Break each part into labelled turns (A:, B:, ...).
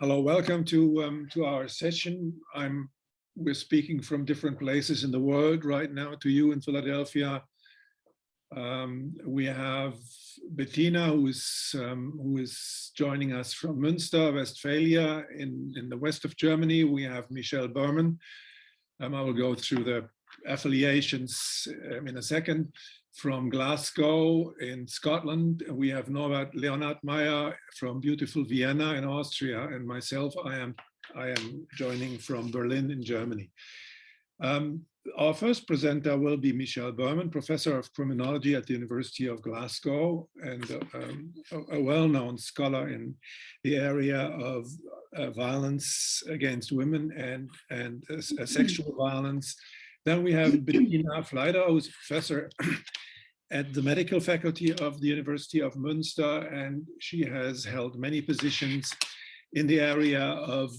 A: Hello, welcome to our session. We're speaking from different places in the world right now to you in Philadelphia. We have Bettina, who is joining us from Münster, Westphalia, in the west of Germany. We have Michelle Berman. I will go through the affiliations in a second. From Glasgow in Scotland, we have Norbert Leonhard Meyer from beautiful Vienna in Austria, and myself, I am joining from Berlin in Germany. Our first presenter will be Michelle Berman, Professor of Criminology at the University of Glasgow and a well-known scholar in the area of violence against women and sexual violence. Then we have Bettina Fleider, who's a professor at the medical faculty of the University of Münster, and she has held many positions in the area of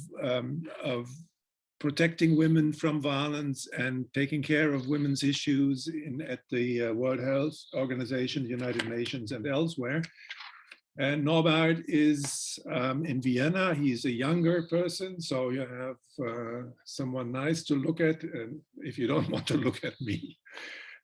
A: protecting women from violence and taking care of women's issues at the World Health Organization, the United Nations, and elsewhere. And Norbert is in Vienna. He's a younger person, so you have someone nice to look at, and if you don't want to look at me.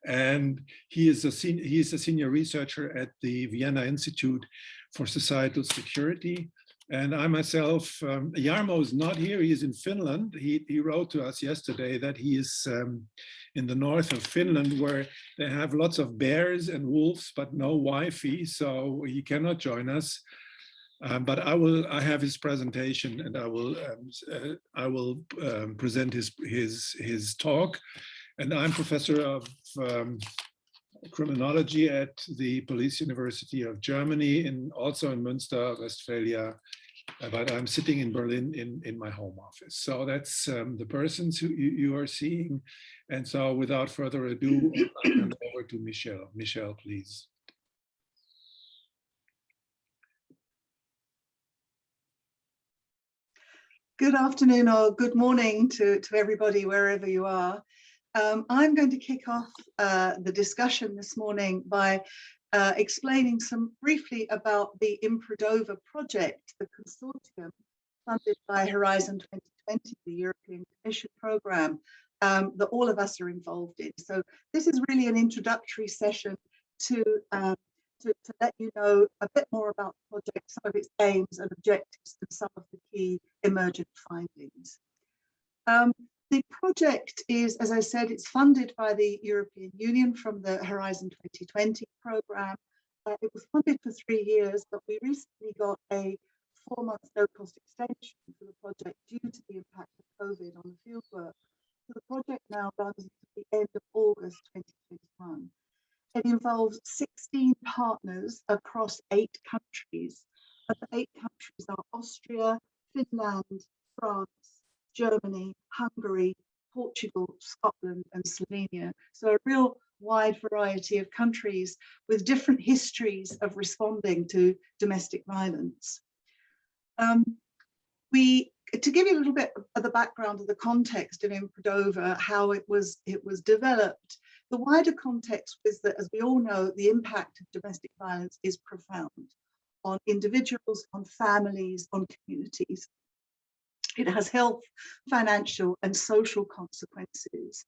A: And he is a senior researcher at the Vienna Institute for Societal Security. And I myself, Jarmo is not here, he is in Finland. He wrote to us yesterday that he is in the north of Finland, where they have lots of bears and wolves, but no Wi-Fi, so he cannot join us. But I have his presentation, and I will present his talk. And I'm professor of criminology at the Police University of Germany, also in Münster, Westphalia, but I'm sitting in Berlin in my home office. So that's the persons who you are seeing. And so without further ado, I'll hand over to Michelle. Michelle, please.
B: Good afternoon or good morning to everybody, wherever you are. I'm going to kick off the discussion this morning by explaining briefly about the Improdova project, the consortium funded by Horizon 2020, the European Commission program that all of us are involved in. So this is really an introductory session to let you know a bit more about the project, some of its aims and objectives, and some of the key emergent findings. The project is, as I said, it's funded by the European Union from the Horizon 2020 program. It was funded for 3 years, but we recently got a 4-month no-cost extension for the project due to the impact of COVID on the fieldwork. So the project now runs to the end of August 2021. It involves 16 partners across 8 countries. And the 8 countries are Austria, Finland, France, Germany, Hungary, Portugal, Scotland, and Slovenia. So a real wide variety of countries with different histories of responding to domestic violence. To give you a little bit of the background of the context of Improdova, how it was developed, the wider context was that, as we all know, the impact of domestic violence is profound on individuals, on families, on communities. It has health, financial, and social consequences.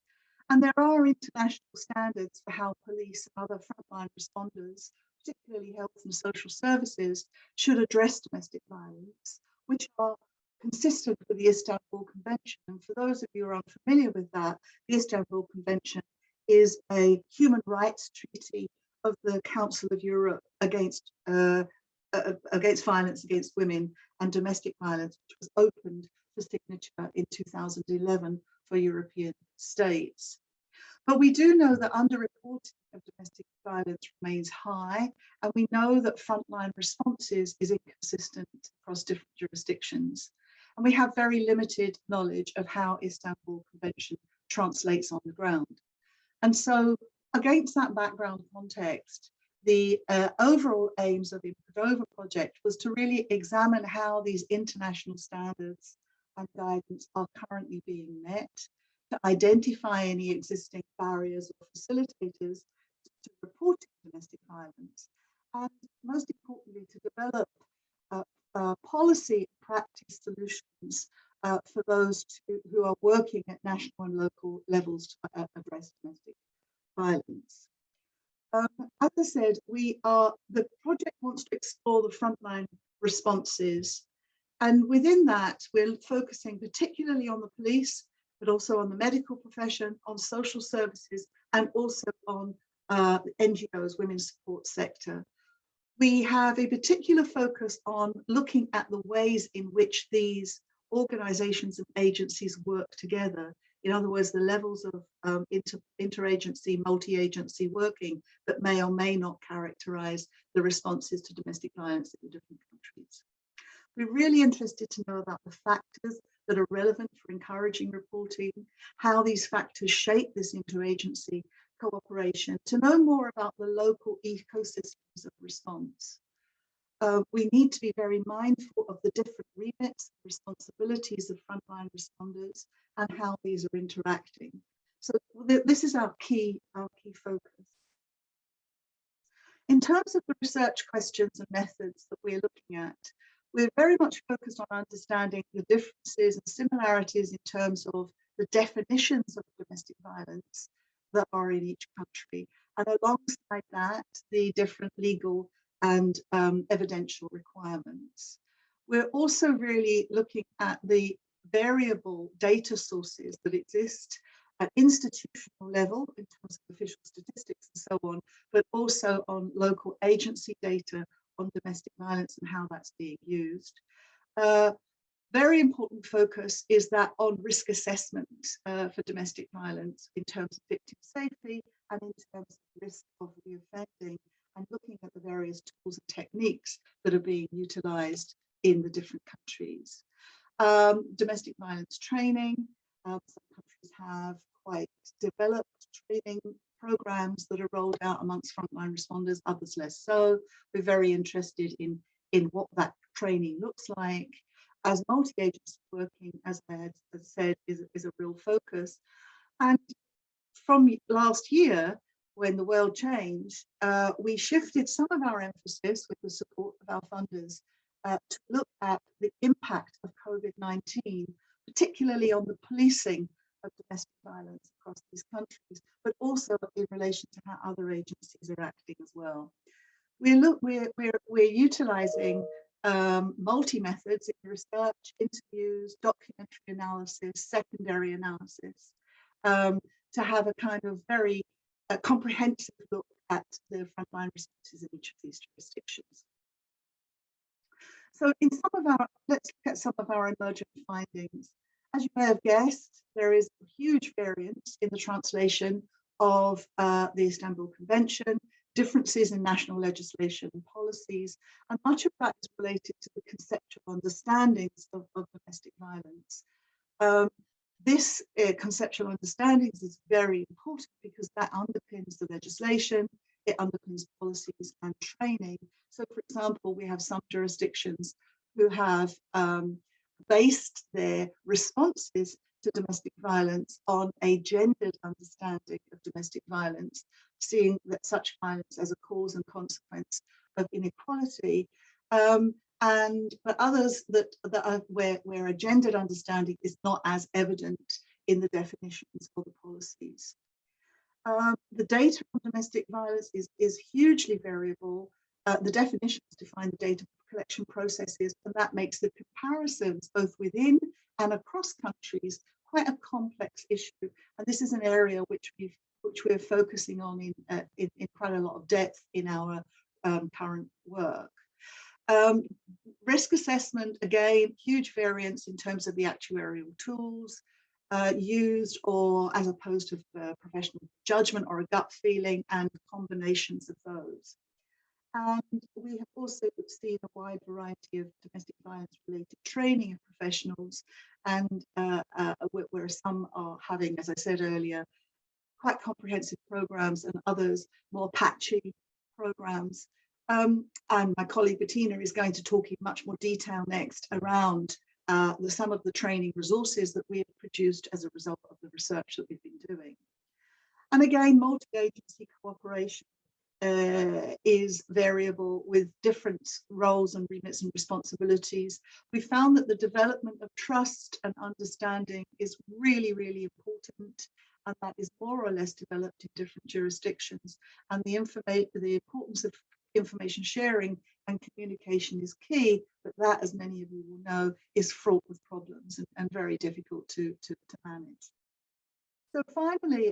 B: And there are international standards for how police and other frontline responders, particularly health and social services, should address domestic violence, which are consistent with the Istanbul Convention. And for those of you who are unfamiliar with that, the Istanbul Convention is a human rights treaty of the Council of Europe against violence against women and domestic violence, which was opened for signature in 2011 for European states. But we do know that underreporting of domestic violence remains high, and we know that frontline responses is inconsistent across different jurisdictions. And we have very limited knowledge of how Istanbul Convention translates on the ground. And so against that background context, the overall aims of the Improdova project was to really examine how these international standards and guidance are currently being met, to identify any existing barriers or facilitators to reporting domestic violence, and most importantly, to develop policy practice solutions for those who are working at national and local levels to address domestic violence. As I said, the project wants to explore the frontline responses, and within that, we're focusing particularly on the police, but also on the medical profession, on social services, and also on NGOs, women's support sector. We have a particular focus on looking at the ways in which these organizations and agencies work together. In other words, the levels of interagency, multi-agency working that may or may not characterize the responses to domestic violence in different countries. We're really interested to know about the factors that are relevant for encouraging reporting, how these factors shape this interagency cooperation, to know more about the local ecosystems of response. We need to be very mindful of the different remits, responsibilities of frontline responders, and how these are interacting. So this is our key focus. In terms of the research questions and methods that we're looking at, we're very much focused on understanding the differences and similarities in terms of the definitions of domestic violence that are in each country, and alongside that, the different legal and evidential requirements. We're also really looking at the variable data sources that exist at institutional level in terms of official statistics and so on, but also on local agency data on domestic violence and how that's being used. Very important focus is that on risk assessment for domestic violence in terms of victim safety and in terms of risk of reoffending, and looking at the various tools and techniques that are being utilized in the different countries. Domestic violence training, some countries have quite developed training programs that are rolled out amongst frontline responders, others less so. We're very interested in what that training looks like. As multi-agency working, as I had said, is a real focus. And from last year, when the world changed, we shifted some of our emphasis with the support of our funders to look at the impact of COVID-19, particularly on the policing of domestic violence across these countries, but also in relation to how other agencies are acting as well. We're utilizing multi-methods in research, interviews, documentary analysis, secondary analysis, to have a kind of very comprehensive look at the frontline responses in each of these jurisdictions. So let's look at some of our emergent findings. As you may have guessed, there is a huge variance in the translation of the Istanbul Convention, differences in national legislation and policies, and much of that is related to the conceptual understandings of domestic violence. This conceptual understandings is very important because that underpins the legislation, it underpins policies and training. So, for example, we have some jurisdictions who have based their responses to domestic violence on a gendered understanding of domestic violence, seeing that such violence as a cause and consequence of inequality, but others that are where a gendered understanding is not as evident in the definitions or the policies. The data on domestic violence is hugely variable. The definitions define the data collection processes, and that makes the comparisons both within and across countries quite a complex issue. And this is an area which we're focusing on in quite a lot of depth in our current work. Risk assessment, again, huge variance in terms of the actuarial tools used, or as opposed to professional judgment or a gut feeling, and combinations of those. And we have also seen a wide variety of domestic violence related training of professionals, and where some are having, as I said earlier, quite comprehensive programs and others more patchy programs. And my colleague Bettina is going to talk in much more detail next around some of the training resources that we have produced as a result of the research that we've been doing. And again, multi-agency cooperation. is variable with different roles and remits and responsibilities. We found that the development of trust and understanding is really, really important, and that is more or less developed in different jurisdictions. And the importance of information sharing and communication is key, but that, as many of you will know, is fraught with problems and very difficult to manage. So finally,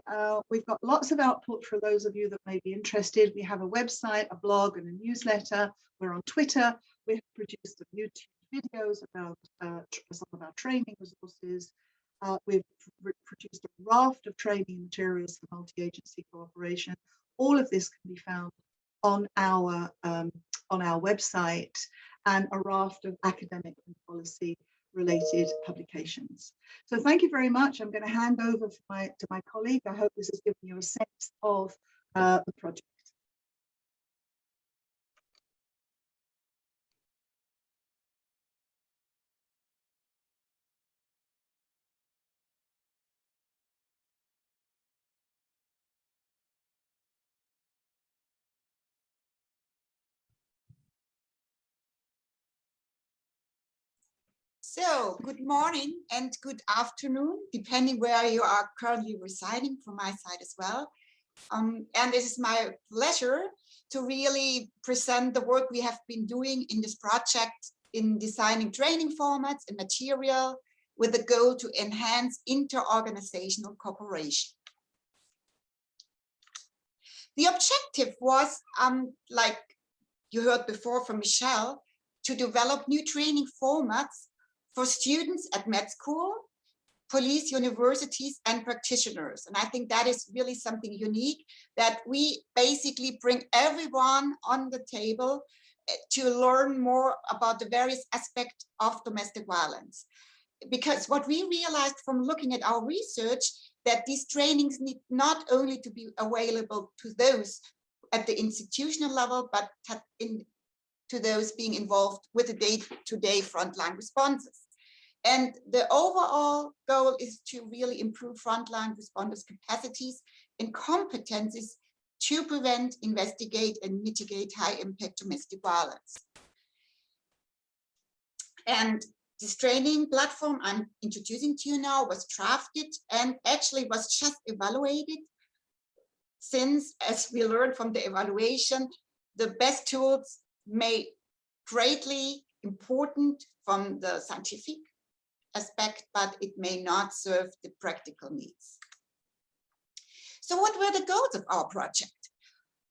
B: we've got lots of output for those of you that may be interested. We have a website, a blog, and a newsletter. We're on Twitter. We have produced some YouTube videos about some of our training resources. We've produced a raft of training materials for multi-agency cooperation. All of this can be found on our website, and a raft of academic and policy related publications. So thank you very much. I'm going to hand over to my colleague. I hope this has given you a sense of the project.
C: So, good morning and good afternoon, depending where you are currently residing, from my side as well. And it is my pleasure to really present the work we have been doing in this project in designing training formats and material with the goal to enhance inter-organizational cooperation. The objective was, like you heard before from Michelle, to develop new training formats for students at med school, police, universities, and practitioners. And I think that is really something unique, that we basically bring everyone on the table to learn more about the various aspects of domestic violence. Because what we realized from looking at our research, that these trainings need not only to be available to those at the institutional level, but to those being involved with the day-to-day frontline responses. And the overall goal is to really improve frontline responders' capacities and competencies to prevent, investigate, and mitigate high-impact domestic violence. And this training platform I'm introducing to you now was drafted and actually was just evaluated, since, as we learned from the evaluation, the best tools may greatly important from the scientific aspect, but it may not serve the practical needs. So what were the goals of our project?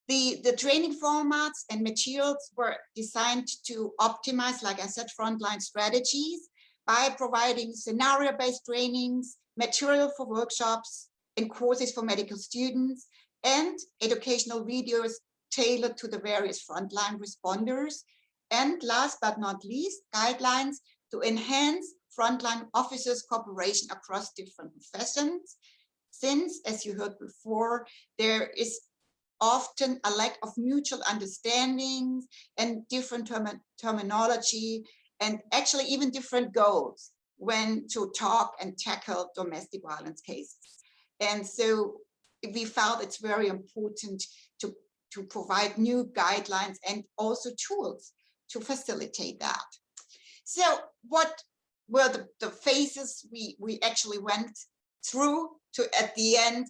C: The training formats and materials were designed to optimize, like I said, frontline strategies by providing scenario-based trainings, material for workshops and courses for medical students, and educational videos tailored to the various frontline responders. And last but not least, guidelines to enhance frontline officers' cooperation across different professions, since, as you heard before, there is often a lack of mutual understanding and different terminology, and actually even different goals when to talk and tackle domestic violence cases. And so we felt it's very important to provide new guidelines and also tools to facilitate that. So what were the phases we actually went through to, at the end,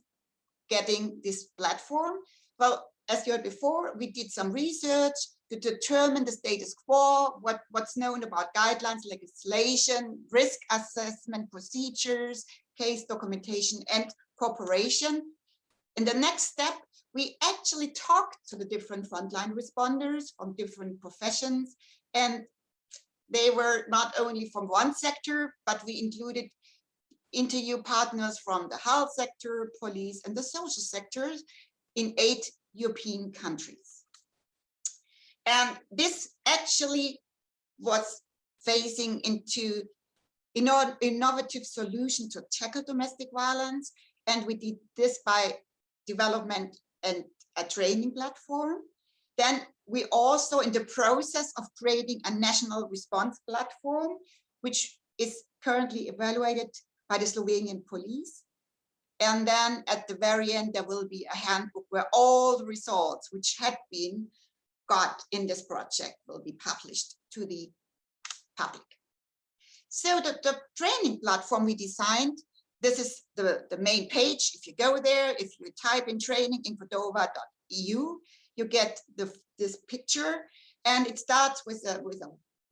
C: getting this platform? Well, as you heard before, we did some research to determine the status quo, what's known about guidelines, legislation, risk assessment procedures, case documentation, and cooperation. In the next step, we actually talked to the different frontline responders from different professions, and they were not only from one sector, but we included interview partners from the health sector, police, and the social sectors in 8 European countries. And this actually was phasing into innovative solutions to tackle domestic violence. And we did this by development and a training platform. Then we also in the process of creating a national response platform, which is currently evaluated by the Slovenian police. And then at the very end, there will be a handbook where all the results which had been got in this project will be published to the public. So the training platform we designed, this is the main page. If you go there, if you type in training in Cordova.eu, you get this picture, and it starts with a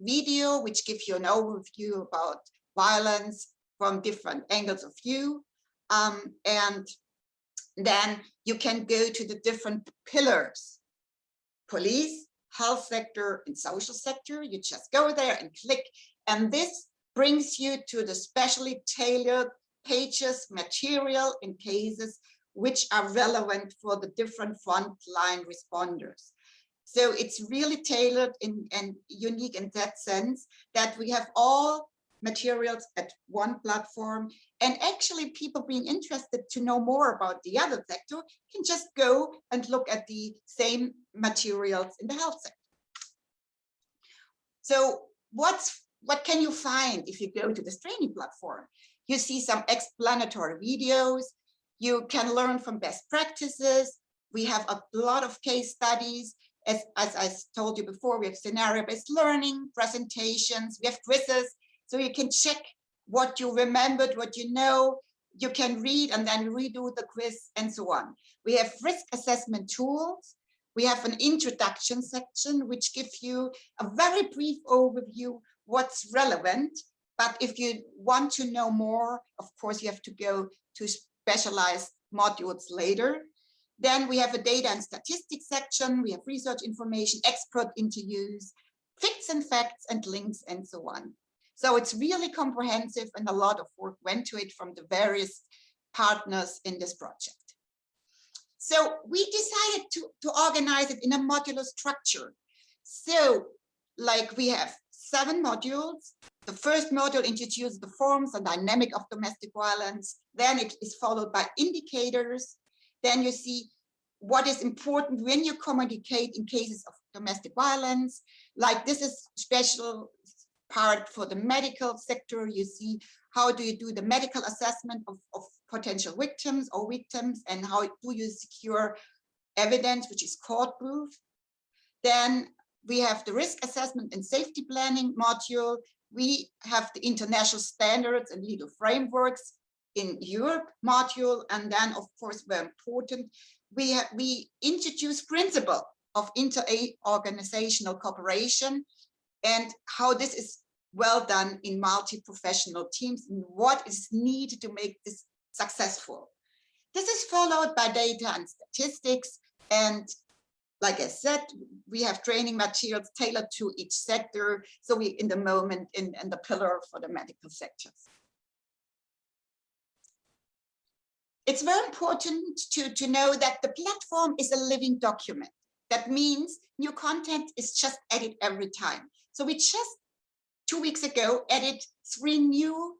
C: video which gives you an overview about violence from different angles of view. And then you can go to the different pillars: police, health sector, and social sector. You just go there and click, and this brings you to the specially tailored pages, material, and cases which are relevant for the different frontline responders. So it's really tailored and unique in that sense that we have all materials at one platform, and actually people being interested to know more about the other sector can just go and look at the same materials in the health sector. So what can you find if you go to this training platform? You see some explanatory videos. You can learn from best practices. We have a lot of case studies. As I told you before, we have scenario-based learning, presentations, we have quizzes. So you can check what you remembered, what you know. You can read and then redo the quiz and so on. We have risk assessment tools. We have an introduction section, which gives you a very brief overview what's relevant. But if you want to know more, of course, you have to go to specialized modules later. Then we have a data and statistics section. We have research information, expert interviews, facts and facts and links and so on. So it's really comprehensive, and a lot of work went to it from the various partners in this project. So we decided to organize it in a modular structure. So like we have 7 modules. The first module introduces the forms and dynamic of domestic violence. Then it is followed by indicators. Then you see what is important when you communicate in cases of domestic violence. Like this is special part for the medical sector. You see how do you do the medical assessment of potential victims or victims, and how do you secure evidence which is court proof. Then we have the risk assessment and safety planning module. We have the international standards and legal frameworks in Europe module. And then, of course, very important, we introduce principle of inter-organizational cooperation and how this is well done in multi-professional teams and what is needed to make this successful. This is followed by data and statistics. And like I said, we have training materials tailored to each sector. So we in the moment in the pillar for the medical sectors. It's very important to know that the platform is a living document. That means new content is just added every time. So we just 2 weeks ago added 3 new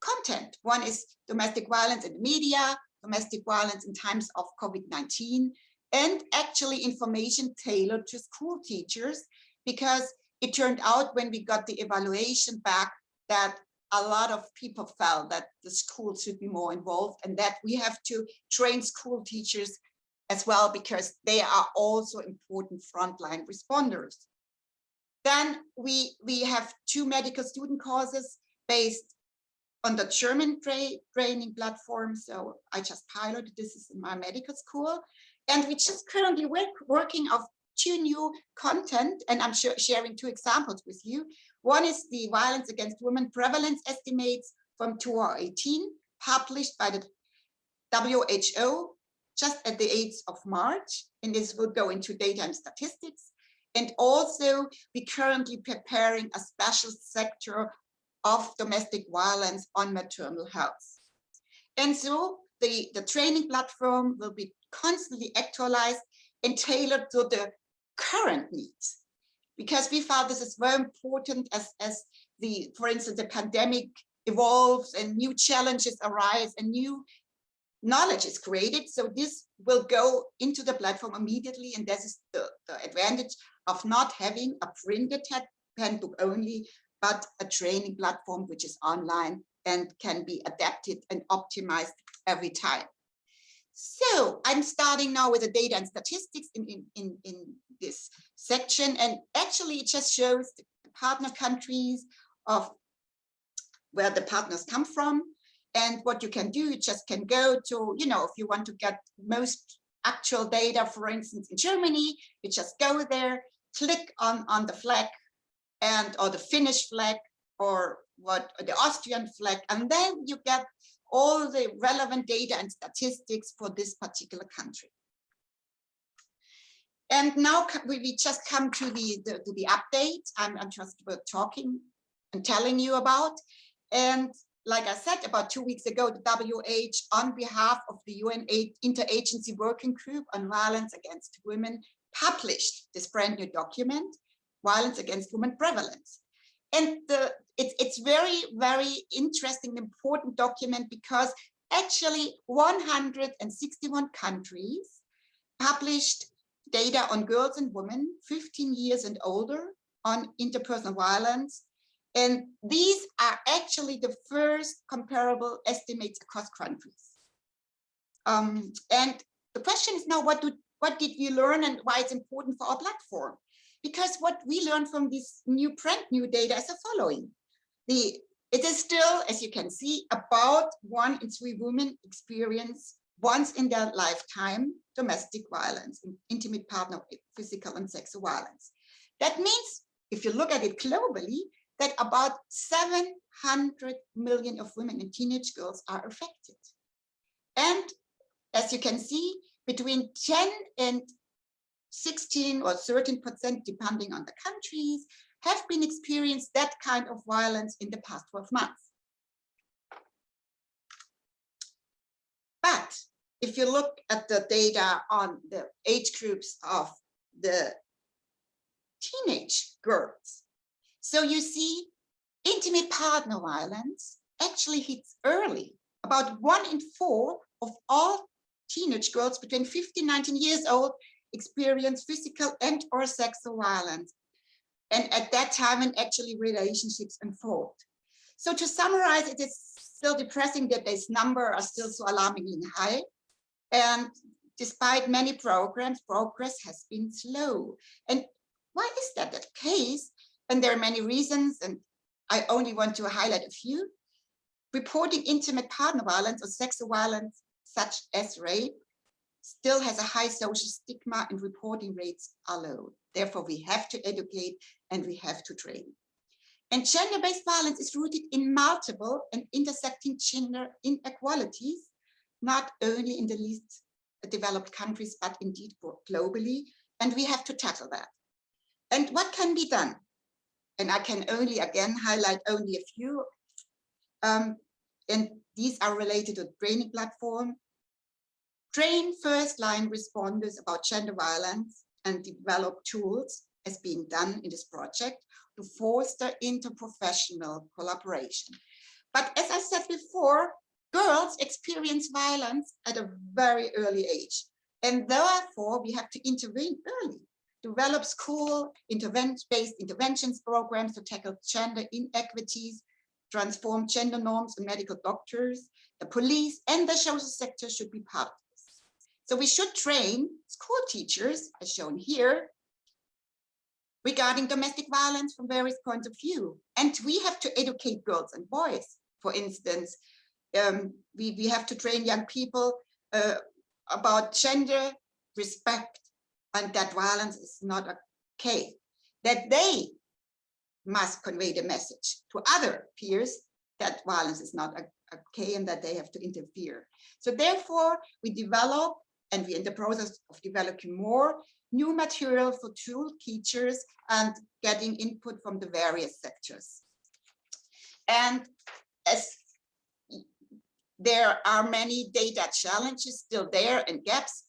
C: content. One is domestic violence in the media, domestic violence in times of COVID-19, and actually information tailored to school teachers, because it turned out when we got the evaluation back that a lot of people felt that the schools should be more involved and that we have to train school teachers as well, because they are also important frontline responders. Then we have 2 medical student courses based on the German training platform. So I just piloted this is in my medical school. And we just currently working of 2 new content, and I'm sharing 2 examples with you. One is the violence against women prevalence estimates from 2018, published by the WHO just at the 8th of March, and this will go into data and statistics. And also, we're currently preparing a special sector of domestic violence on maternal health. And so the training platform will be constantly actualized and tailored to the current needs, because we found this is very important as for instance, the pandemic evolves and new challenges arise and new knowledge is created. So this will go into the platform immediately, and this is the advantage of not having a printed handbook only, but a training platform which is online and can be adapted and optimized every time. So I'm starting now with the data and statistics in this section, and actually it just shows the partner countries of where the partners come from. And what you can do, you just can go to, you know, if you want to get most actual data, for instance, in Germany, you just go there, click on the flag and or the Finnish flag or the Austrian flag, and then you get all the relevant data and statistics for this particular country. And now we just come to the update I'm just talking and telling you about. And like I said, about 2 weeks ago, the WHO, on behalf of the UN Interagency Working Group on Violence Against Women, published this brand new document, Violence Against Women Prevalence. And it's very, very interesting, important document, because actually 161 countries published data on girls and women 15 years and older on interpersonal violence. And these are actually the first comparable estimates across countries. And the question is now, what did we learn and why it's important for our platform? Because what we learned from this new data is the following. It is still, as you can see, about 1 in 3 women experience once in their lifetime domestic violence, intimate partner, physical and sexual violence. That means, if you look at it globally, that about 700 million of women and teenage girls are affected. And as you can see, between 10 and 16 or 13%, depending on the countries, have been experienced that kind of violence in the past 12 months. But if you look at the data on the age groups of the teenage girls, so you see intimate partner violence actually hits early. About 1 in 4 of all teenage girls between 15 and 19 years old experience physical and or sexual violence. And at that time, when actually relationships unfold. So to summarize, it is still depressing that this number are still so alarmingly high. And despite many programs, progress has been slow. And why is that the case? And there are many reasons, and I only want to highlight a few. Reporting intimate partner violence or sexual violence, such as rape, still has a high social stigma and reporting rates are low. Therefore, we have to educate and we have to train. And gender-based violence is rooted in multiple and intersecting gender inequalities, not only in the least developed countries, but indeed globally. And we have to tackle that. And what can be done? And I can only, again, highlight only a few. And these are related to the training platform. Train first-line responders about gender violence and develop tools, as being done in this project, to foster interprofessional collaboration. But as I said before, girls experience violence at a very early age. And therefore, we have to intervene early, develop school-based interventions programs to tackle gender inequities, transform gender norms, and medical doctors, the police, and the social sector should be part of this. So we should train school teachers, as shown here, regarding domestic violence from various points of view. And we have to educate girls and boys. For instance, we have to train young people about gender respect and that violence is not okay, that they must convey the message to other peers that violence is not okay and that they have to interfere. So therefore, we develop, and we're in the process of developing more new material for school teachers and getting input from the various sectors. And as there are many data challenges still there and gaps.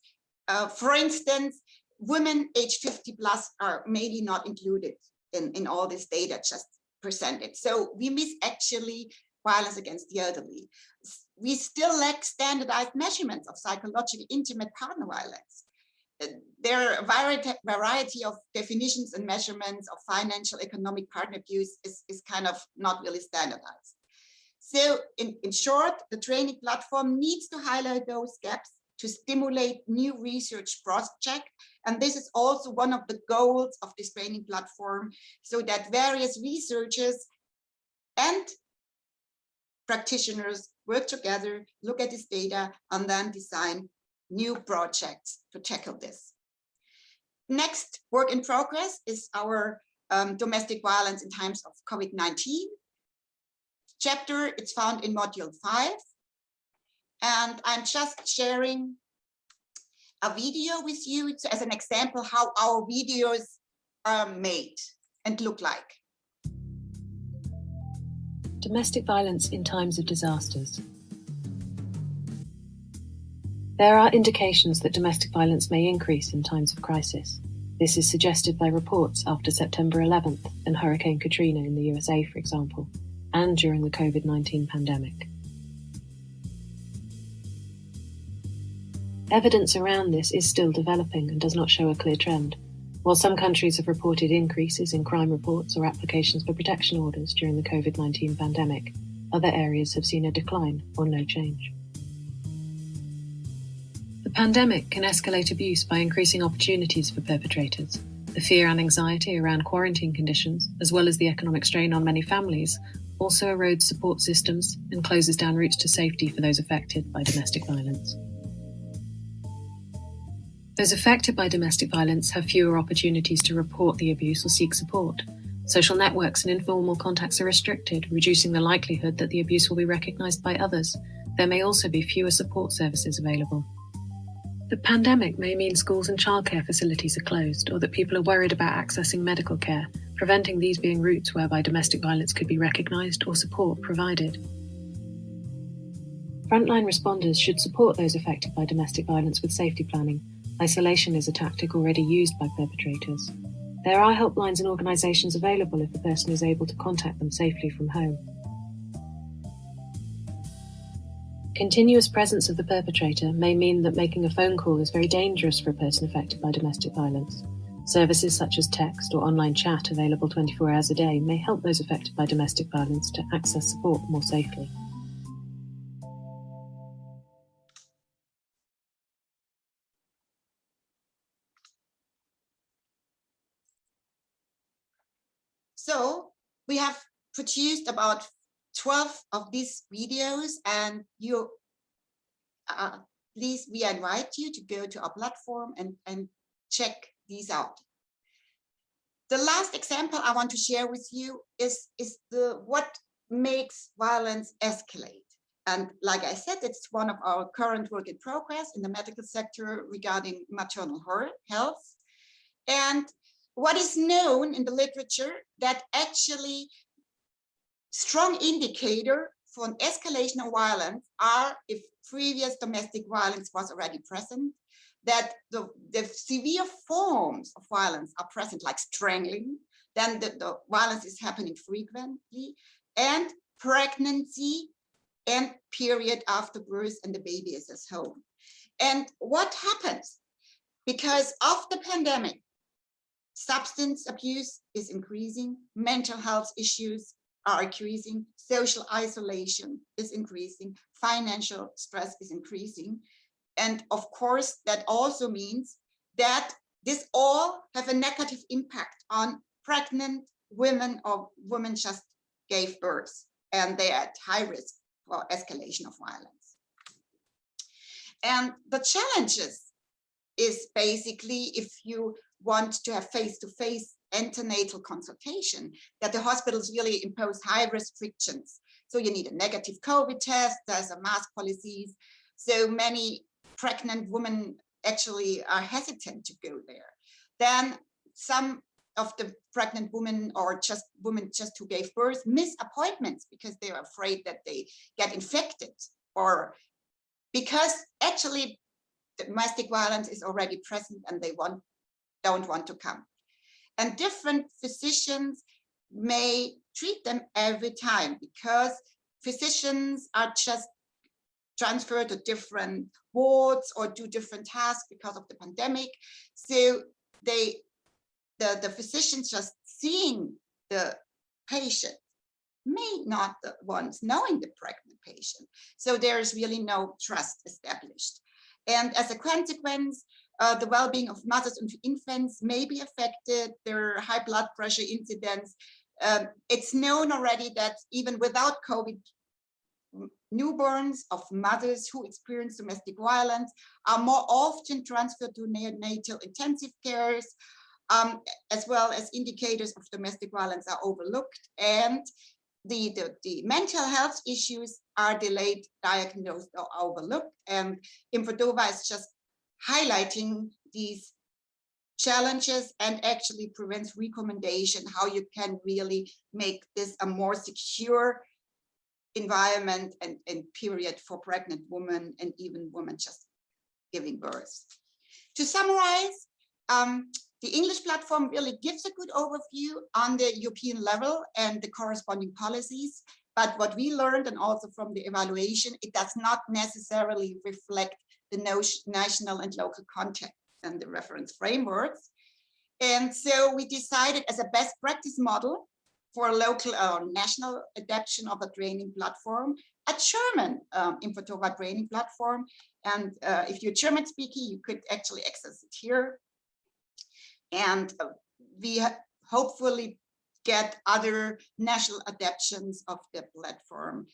C: For instance, women age 50 plus are mainly not included in all this data just presented. So we miss actually violence against the elderly. We still lack standardized measurements of psychological intimate partner violence. There are a variety of definitions and measurements of financial economic partner abuse is kind of not really standardized. So in short, the training platform needs to highlight those gaps to stimulate new research projects. And this is also one of the goals of this training platform, so that various researchers and practitioners work together, look at this data, and then design new projects to tackle this. Next work in progress is our domestic violence in times of COVID-19 chapter. It's found in module 5. And I'm just sharing a video with you as an example how our videos are made and look like.
D: Domestic violence in times of disasters. There are indications that domestic violence may increase in times of crisis. This is suggested by reports after September 11th and Hurricane Katrina in the USA, for example, and during the COVID-19 pandemic. Evidence around this is still developing and does not show a clear trend. While some countries have reported increases in crime reports or applications for protection orders during the COVID-19 pandemic, other areas have seen a decline or no change. The pandemic can escalate abuse by increasing opportunities for perpetrators. The fear and anxiety around quarantine conditions, as well as the economic strain on many families, also erodes support systems and closes down routes to safety for those affected by domestic violence. Those affected by domestic violence have fewer opportunities to report the abuse or seek support. Social networks and informal contacts are restricted, reducing the likelihood that the abuse will be recognised by others. There may also be fewer support services available. The pandemic may mean schools and childcare facilities are closed, or that people are worried about accessing medical care, preventing these being routes whereby domestic violence could be recognised or support provided. Frontline responders should support those affected by domestic violence with safety planning. Isolation is a tactic already used by perpetrators. There are helplines and organisations available if the person is able to contact them safely from home. Continuous presence of the perpetrator may mean that making a phone call is very dangerous for a person affected by domestic violence. Services such as text or online chat available 24 hours a day may help those affected by domestic violence to access support more safely.
C: So we have produced about 12 of these videos, and please, we invite you to go to our platform and check these out. The last example I want to share with you is what makes violence escalate. And like I said, it's one of our current work in progress in the medical sector regarding maternal health. And what is known in the literature that actually strong indicator for an escalation of violence are if previous domestic violence was already present, that the severe forms of violence are present, like strangling, then the violence is happening frequently, and pregnancy and period after birth and the baby is at home. And what happens? Because of the pandemic, substance abuse is increasing, mental health issues are increasing, social isolation is increasing, financial stress is increasing. And of course, that also means that this all have a negative impact on pregnant women or women just gave birth, and they are at high risk for escalation of violence. And the challenges is basically if you want to have face-to-face antenatal consultation, that the hospitals really impose high restrictions. So you need a negative COVID test, there's a mask policies. So many pregnant women actually are hesitant to go there. Then some of the pregnant women or just women just who gave birth miss appointments because they're afraid that they get infected, or because actually domestic violence is already present and they don't want to come. And different physicians may treat them every time because physicians are just transferred to different wards or do different tasks because of the pandemic. So the physicians just seeing the patient may not the ones knowing the pregnant patient. So there is really no trust established. And as a consequence, the well-being of mothers and infants may be affected, their high blood pressure incidence. It's known already that even without COVID, newborns of mothers who experience domestic violence are more often transferred to neonatal intensive cares, as well as indicators of domestic violence are overlooked, and the mental health issues are delayed, diagnosed, or overlooked. And Infodova is just highlighting these challenges and actually prevents recommendation how you can really make this a more secure environment and period for pregnant women and even women just giving birth. To summarize, the English platform really gives a good overview on the European level and the corresponding policies. But what we learned, and also from the evaluation, it does not necessarily reflect the national and local context and the reference frameworks. And so we decided as a best practice model for a local or national adaptation of a training platform, a German Infodova training platform. And if you're German speaking, you could actually access it here. And we hopefully get other national adaptations of the platform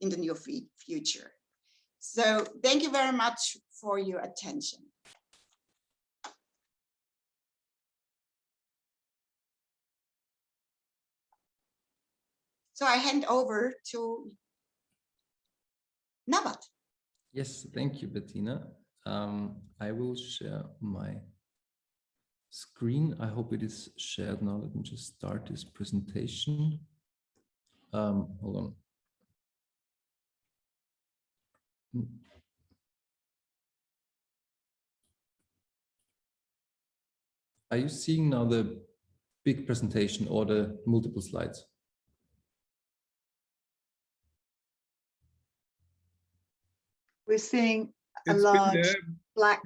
C: in the near future. So thank you very much for your attention. So I hand over to Nabat.
E: Yes, thank you, Bettina. I will share my screen. I hope it is shared now. Let me just start this presentation. Hold on. Are you seeing now the big presentation or the multiple slides?
B: We're seeing a
A: It's been
B: large
A: there.
B: black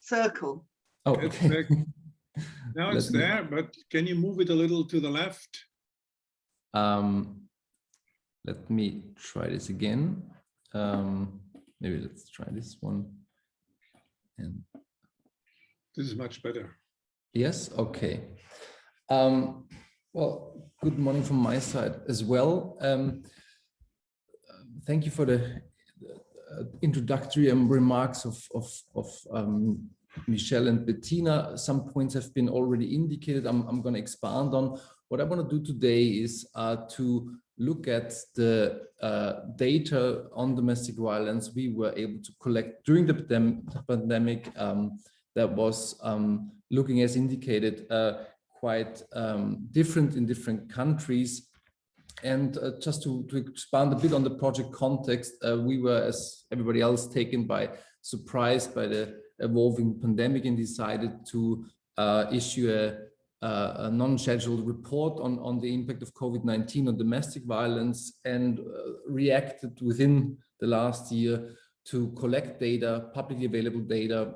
B: circle.
E: Oh,
A: It's
E: okay.
A: back. Now it's there, but can you move it a little to the left?
E: Let me try this again. Maybe let's try this one. And
A: This is much better.
E: yes, okay. Well, good morning from my side as well. Thank you for the introductory remarks of Michelle and Bettina. Some points have been already indicated. I'm going to expand on. What I want to do today is to look at the data on domestic violence we were able to collect during the pandemic that was looking, as indicated, quite different in different countries. And just to expand a bit on the project context, we were, as everybody else, taken by surprise by the evolving pandemic and decided to issue a non-scheduled report on the impact of COVID-19 on domestic violence, and reacted within the last year to collect data, publicly available data,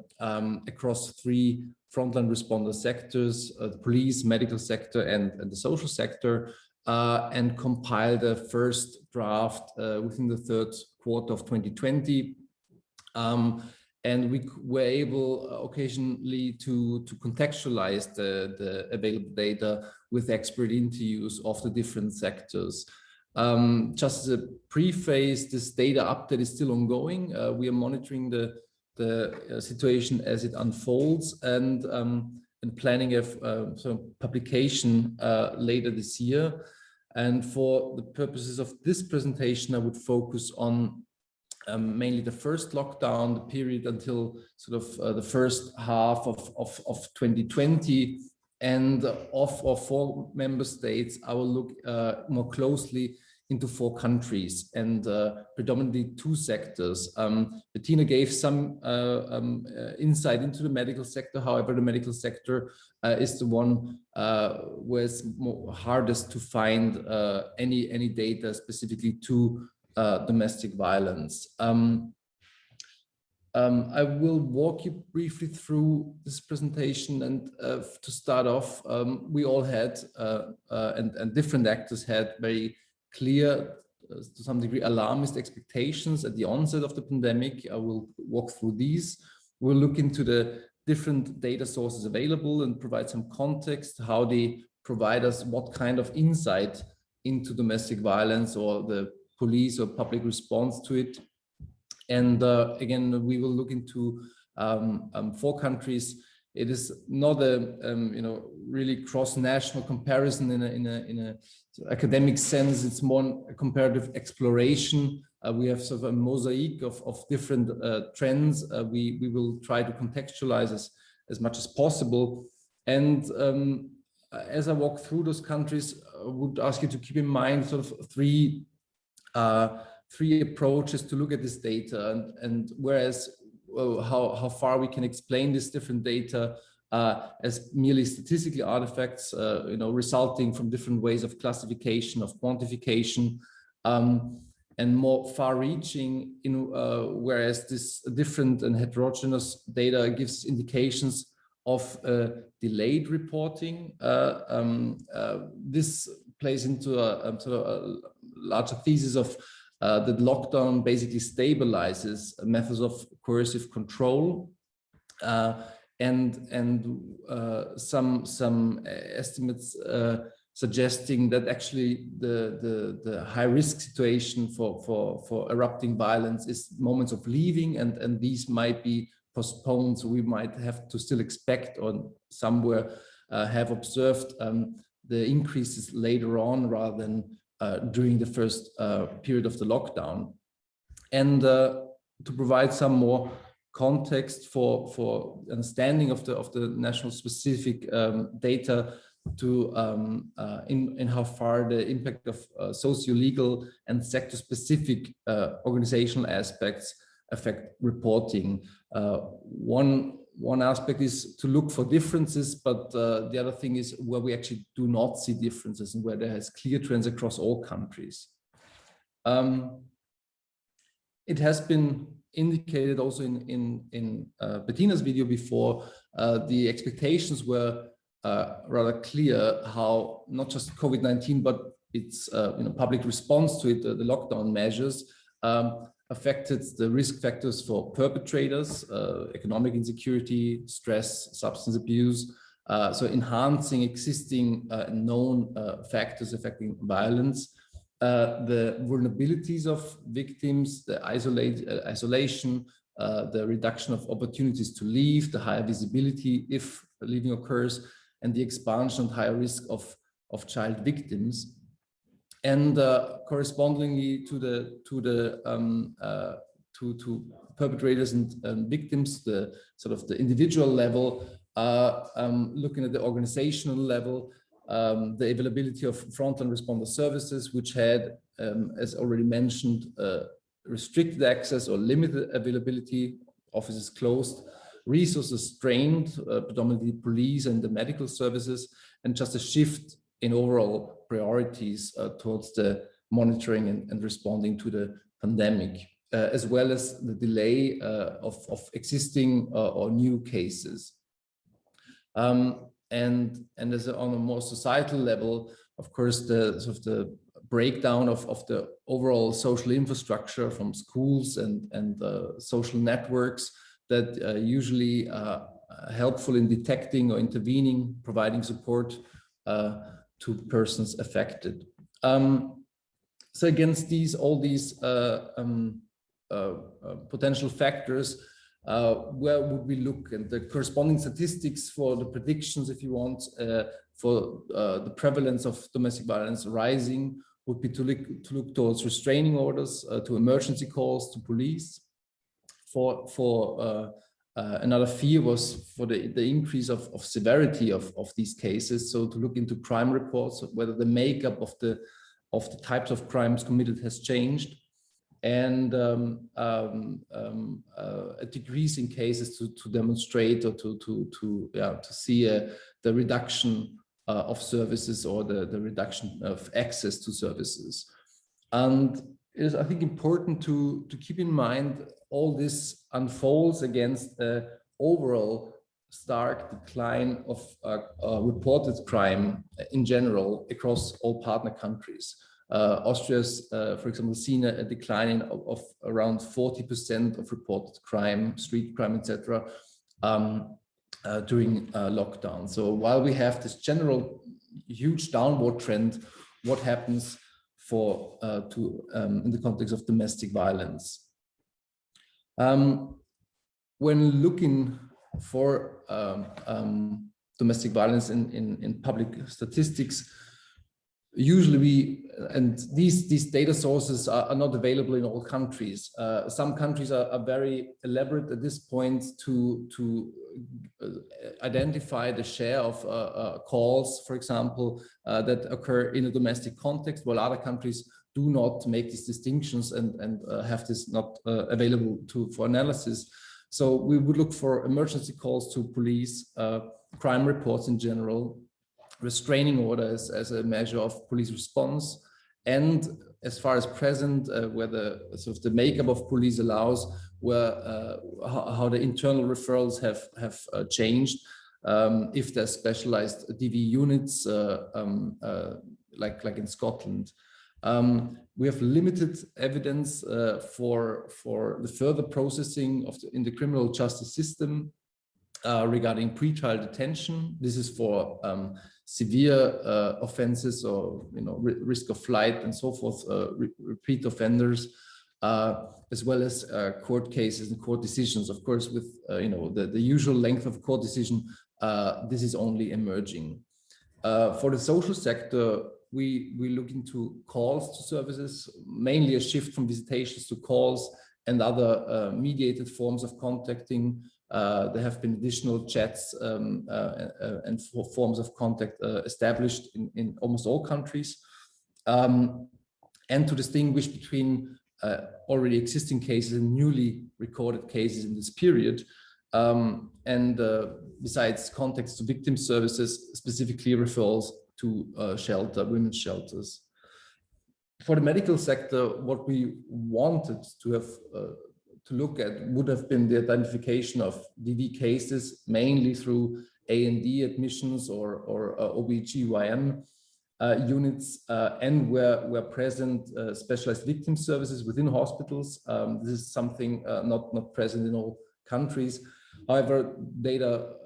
E: across three frontline responder sectors, the police, medical sector, and the social sector, and compile the first draft within the third quarter of 2020. And we were able occasionally to contextualize the available data with expert interviews of the different sectors. Just as a preface, this data update is still ongoing. We are monitoring the situation as it unfolds, and planning a sort of publication later this year. And for the purposes of this presentation, I would focus on mainly the first lockdown, the period until sort of the first half of 2020, and of 4 member states. I will look more closely into 4 countries and predominantly 2 sectors. Bettina gave some insight into the medical sector. However, the medical sector is the one where it's hardest to find any data specifically to domestic violence. I will walk you briefly through this presentation, and to start off, we all had, and different actors had very clear, to some degree, alarmist expectations at the onset of the pandemic. I will walk through these. We'll look into the different data sources available and provide some context, how they provide us what kind of insight into domestic violence or the police or public response to it. And again, we will look into 4 countries. It is not a really cross-national comparison in a academic sense. It's more a comparative exploration. We have sort of a mosaic of different trends. We will try to contextualize as much as possible. And as I walk through those countries, I would ask you to keep in mind sort of three approaches to look at this data, and whereas how far we can explain this different data as merely statistical artifacts, resulting from different ways of classification, of quantification, and more far-reaching, whereas this different and heterogeneous data gives indications of delayed reporting. This plays into a sort of a larger thesis of that lockdown basically stabilizes methods of coercive control, and some estimates suggesting that actually the high risk situation for erupting violence is moments of leaving, and these might be postponed. So we might have to still expect, or somewhere have observed the increases later on rather than during the first period of the lockdown. And to provide some more context for understanding of the national specific data, to in how far the impact of socio-legal and sector-specific organizational aspects affect reporting. One aspect is to look for differences, but the other thing is where we actually do not see differences and where there is clear trends across all countries. It has been indicated also in Bettina's video before, the expectations were rather clear how not just COVID-19, but its public response to it, the lockdown measures, affected the risk factors for perpetrators, economic insecurity, stress, substance abuse, so enhancing existing known factors affecting violence, the vulnerabilities of victims, the isolation, the reduction of opportunities to leave, the higher visibility if leaving occurs, and the expansion and higher risk of child victims. And correspondingly to perpetrators and victims, the sort of the individual level, looking at the organizational level, the availability of frontline responder services, which had, as already mentioned, restricted access or limited availability, offices closed, resources strained, predominantly police and the medical services, and just a shift in overall priorities towards the monitoring and responding to the pandemic, as well as the delay of existing or new cases. And as on a more societal level, of course, the sort of the breakdown of the overall social infrastructure from schools and social networks that usually are helpful in detecting or intervening, providing support to persons affected. So against all these potential factors, where would we look? And the corresponding statistics for the predictions, if you want, for the prevalence of domestic violence rising would be to look towards restraining orders, to emergency calls, to police. Another fear was for the increase of severity of these cases. So to look into crime reports, whether the makeup of the types of crimes committed has changed, and a decrease in cases to demonstrate or to see the reduction of services or the reduction of access to services. And it is, I think, important to keep in mind all this unfolds against the overall stark decline of reported crime in general across all partner countries. Austria's, for example, seen a decline of around 40% of reported crime, street crime, etc., during lockdown. So while we have this general huge downward trend, what happens in the context of domestic violence? When looking for domestic violence in public statistics, usually these data sources are not available in all countries. Some countries are very elaborate at this point to identify the share of calls, for example, that occur in a domestic context, while other countries do not make these distinctions and have this not available for analysis. So we would look for emergency calls to police, crime reports in general, restraining orders as a measure of police response, and as far as present, where the sort of the makeup of police allows, where how the internal referrals have changed, if there's specialized DV units like in Scotland. We have limited evidence for the further processing in the criminal justice system regarding pretrial detention. This is for severe offenses or risk of flight and so forth, repeat offenders, as well as court cases and court decisions. Of course, with the usual length of court decision, this is only emerging. For the social sector, we look into calls to services, mainly a shift from visitations to calls and other mediated forms of contacting. There have been additional chats and forms of contact established in almost all countries. And to distinguish between already existing cases and newly recorded cases in this period. Besides contacts to victim services, specifically referrals to women's shelters. For the medical sector, what we wanted to have to look at would have been the identification of DV cases, mainly through A&D admissions or OB/GYN units, and where present specialized victim services within hospitals. This is something not present in all countries. However, data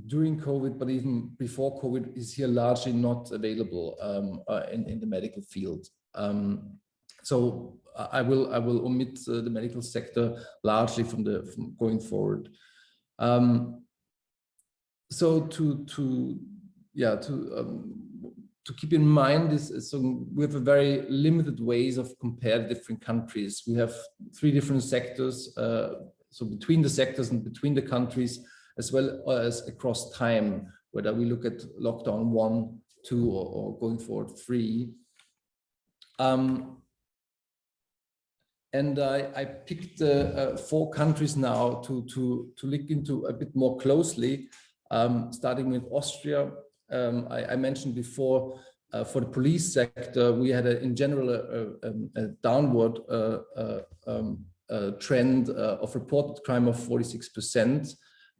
E: during COVID, but even before COVID, is here largely not available in the medical field. So I will omit the medical sector largely from going forward. So to keep in mind this, so we have a very limited ways of comparing different countries. We have 3 different sectors, so between the sectors and between the countries, as well as across time, whether we look at lockdown 1, 2, or going forward 3. And I picked 4 countries now to look into a bit more closely, starting with Austria. I mentioned before, for the police sector, we had in general a downward trend of reported crime of 46%.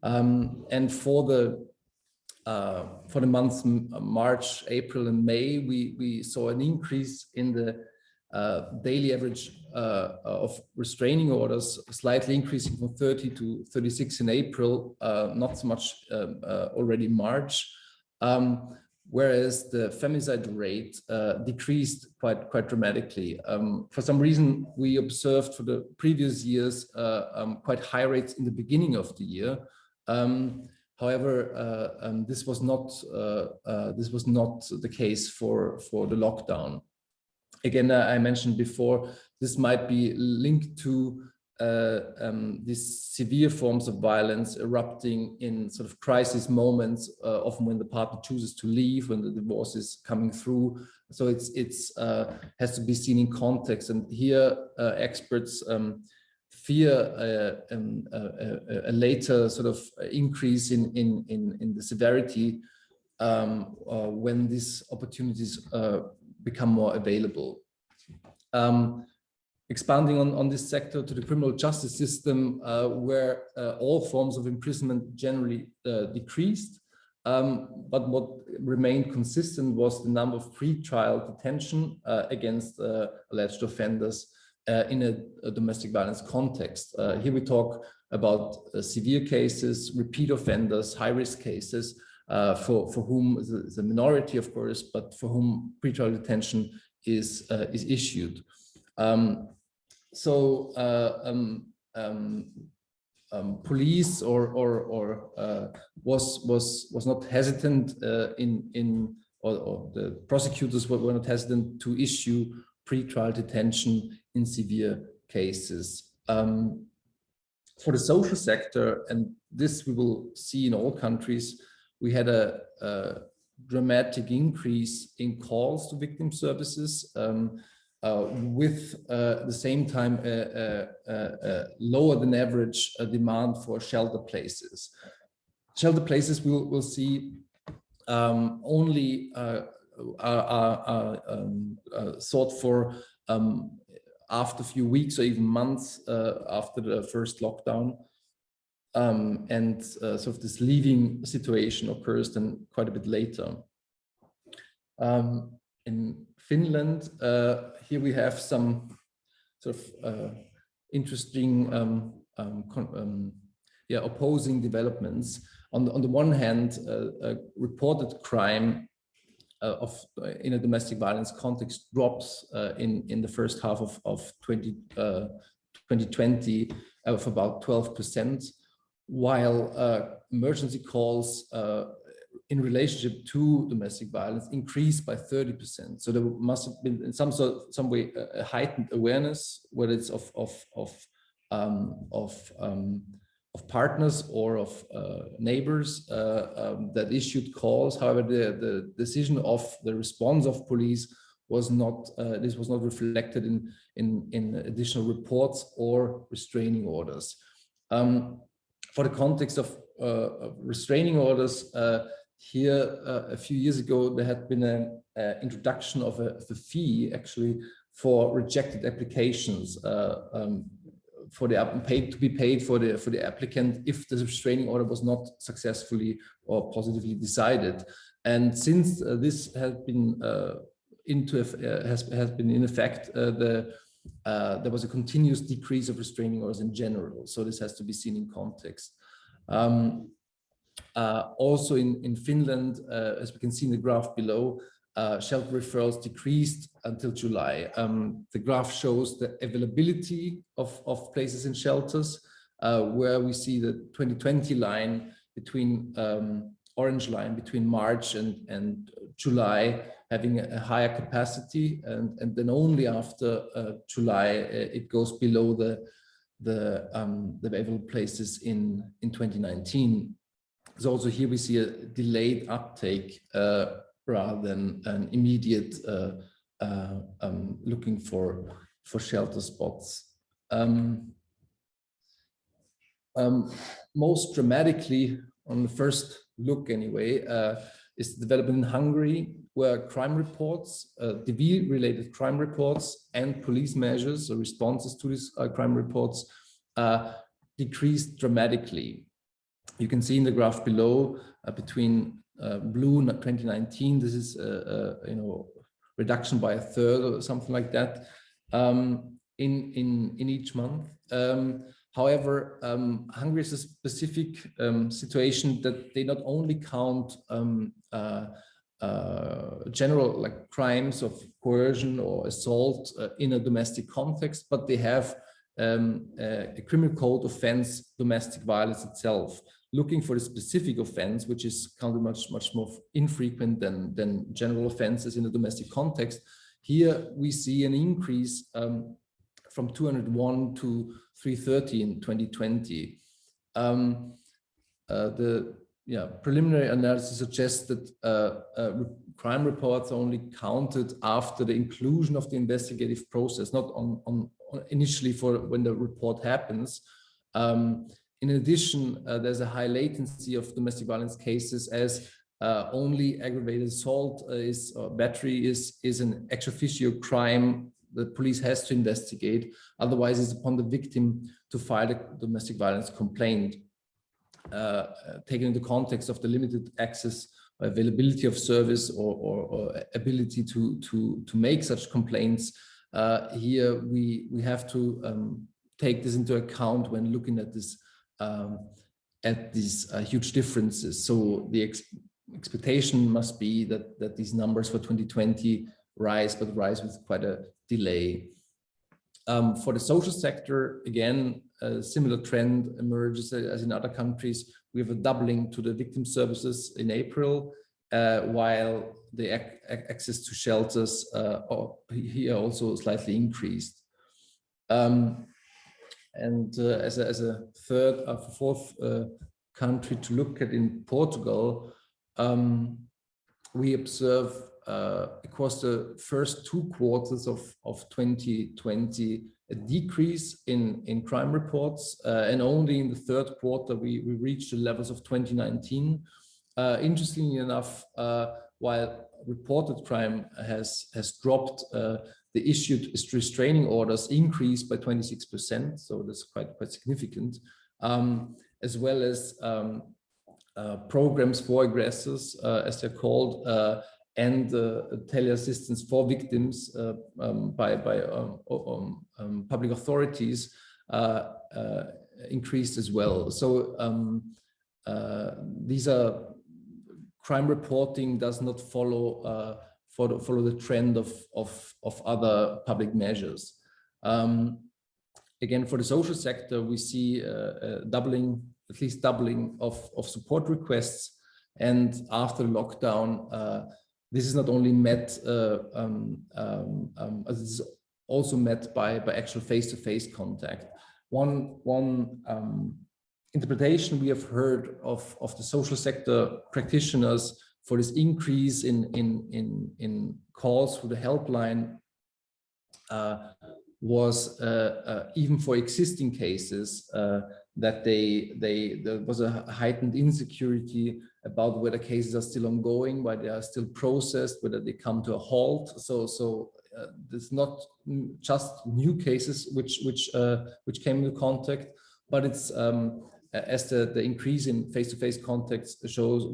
E: And for the months March, April, and May, we saw an increase in the daily average of restraining orders, slightly increasing from 30 to 36 in April, not so much already in March, whereas the femicide rate decreased quite dramatically. For some reason, we observed for the previous years quite high rates in the beginning of the year. However, this was not the case for the lockdown. Again, I mentioned before, this might be linked to these severe forms of violence erupting in sort of crisis moments, often when the partner chooses to leave, when the divorce is coming through. So it's has to be seen in context. And here, experts fear a later sort of increase in the severity when these opportunities become more available. expanding on this sector to the criminal justice system, where all forms of imprisonment generally decreased. But what remained consistent was the number of pre-trial detention against alleged offenders in a domestic violence context. Here we talk about severe cases, repeat offenders, high-risk cases, for whom it's a minority, of course, but for whom pre-trial detention is issued. Police was not hesitant or the prosecutors were not hesitant to issue pre-trial detention in severe cases. For the social sector, and this we will see in all countries, we had a dramatic increase in calls to victim services, with the same time lower than average demand for shelter places. Shelter places we'll see only sought for after a few weeks or even months after the first lockdown. Sort of this leaving situation occurs then quite a bit later. In Finland, here we have some sort of interesting opposing developments. On the one hand, reported crime in a domestic violence context drops in the first half of 2020 of about 12%, while emergency calls in relationship to domestic violence increased by 30%. So there must have been in some way a heightened awareness, whether it's of partners or of neighbors that issued calls. However, the decision of the response of police was not this was not reflected in additional reports or restraining orders. For the context of restraining orders, here a few years ago there had been an introduction of a fee actually for rejected applications for the to be paid for the applicant if the restraining order was not successfully or positively decided. And since this has been has been in effect, there was a continuous decrease of restraining orders in general. So this has to be seen in context. Also in Finland, as we can see in the graph below, shelter referrals decreased until July. The graph shows the availability of places in shelters, where we see the 2020 line between orange line between March and July having a higher capacity, and then only after July it goes below the available places in 2019. So also here we see a delayed uptake rather than an immediate looking for shelter spots. Most dramatically, on the first look anyway, is the development in Hungary, where crime reports, DV-related crime reports and police measures or responses to these crime reports decreased dramatically. You can see in the graph below between blue 2019, this is reduction by a third or something like that in each month. However, Hungary is a specific situation that they not only count general like crimes of coercion or assault in a domestic context, but they have a criminal code offense, domestic violence itself, looking for the specific offense, which is counted much more infrequent than general offenses in a domestic context. Here we see an increase from 201 to 330 in 2020. The preliminary analysis suggests that crime reports are only counted after the inclusion of the investigative process, not on initially for when the report happens. In addition, there's a high latency of domestic violence cases, as only aggravated assault battery is an ex officio crime the police has to investigate. Otherwise, it's upon the victim to file a domestic violence complaint. Taken in the context of the limited access or availability of service or ability to make such complaints, here we have to take this into account when looking at this at these huge differences. So the expectation must be that these numbers for 2020 rise, but rise with quite a delay. For the social sector, again, a similar trend emerges as in other countries. We have a doubling to the victim services in April, while the access to shelters here also slightly increased. As a fourth country to look at in Portugal, we observe across the first 2 quarters of 2020 a decrease in crime reports, and only in the 3rd quarter we reached the levels of 2019. Interestingly enough, while reported crime has dropped, the issued restraining orders increased by 26%, so that's quite significant, as well as programs for aggressors, as they're called, and teleassistance for victims by public authorities increased as well. So these are crime reporting does not follow follow the trend of other public measures. Again, for the social sector, we see a doubling, at least doubling of support requests, and after lockdown, this is not only met, this is also met by actual face-to-face contact. One interpretation we have heard of the social sector practitioners for this increase in calls for the helpline was even for existing cases that there was a heightened insecurity about whether cases are still ongoing, whether they are still processed, whether they come to a halt. So there's not just new cases which came into contact, but it's as the increase in face-to-face contacts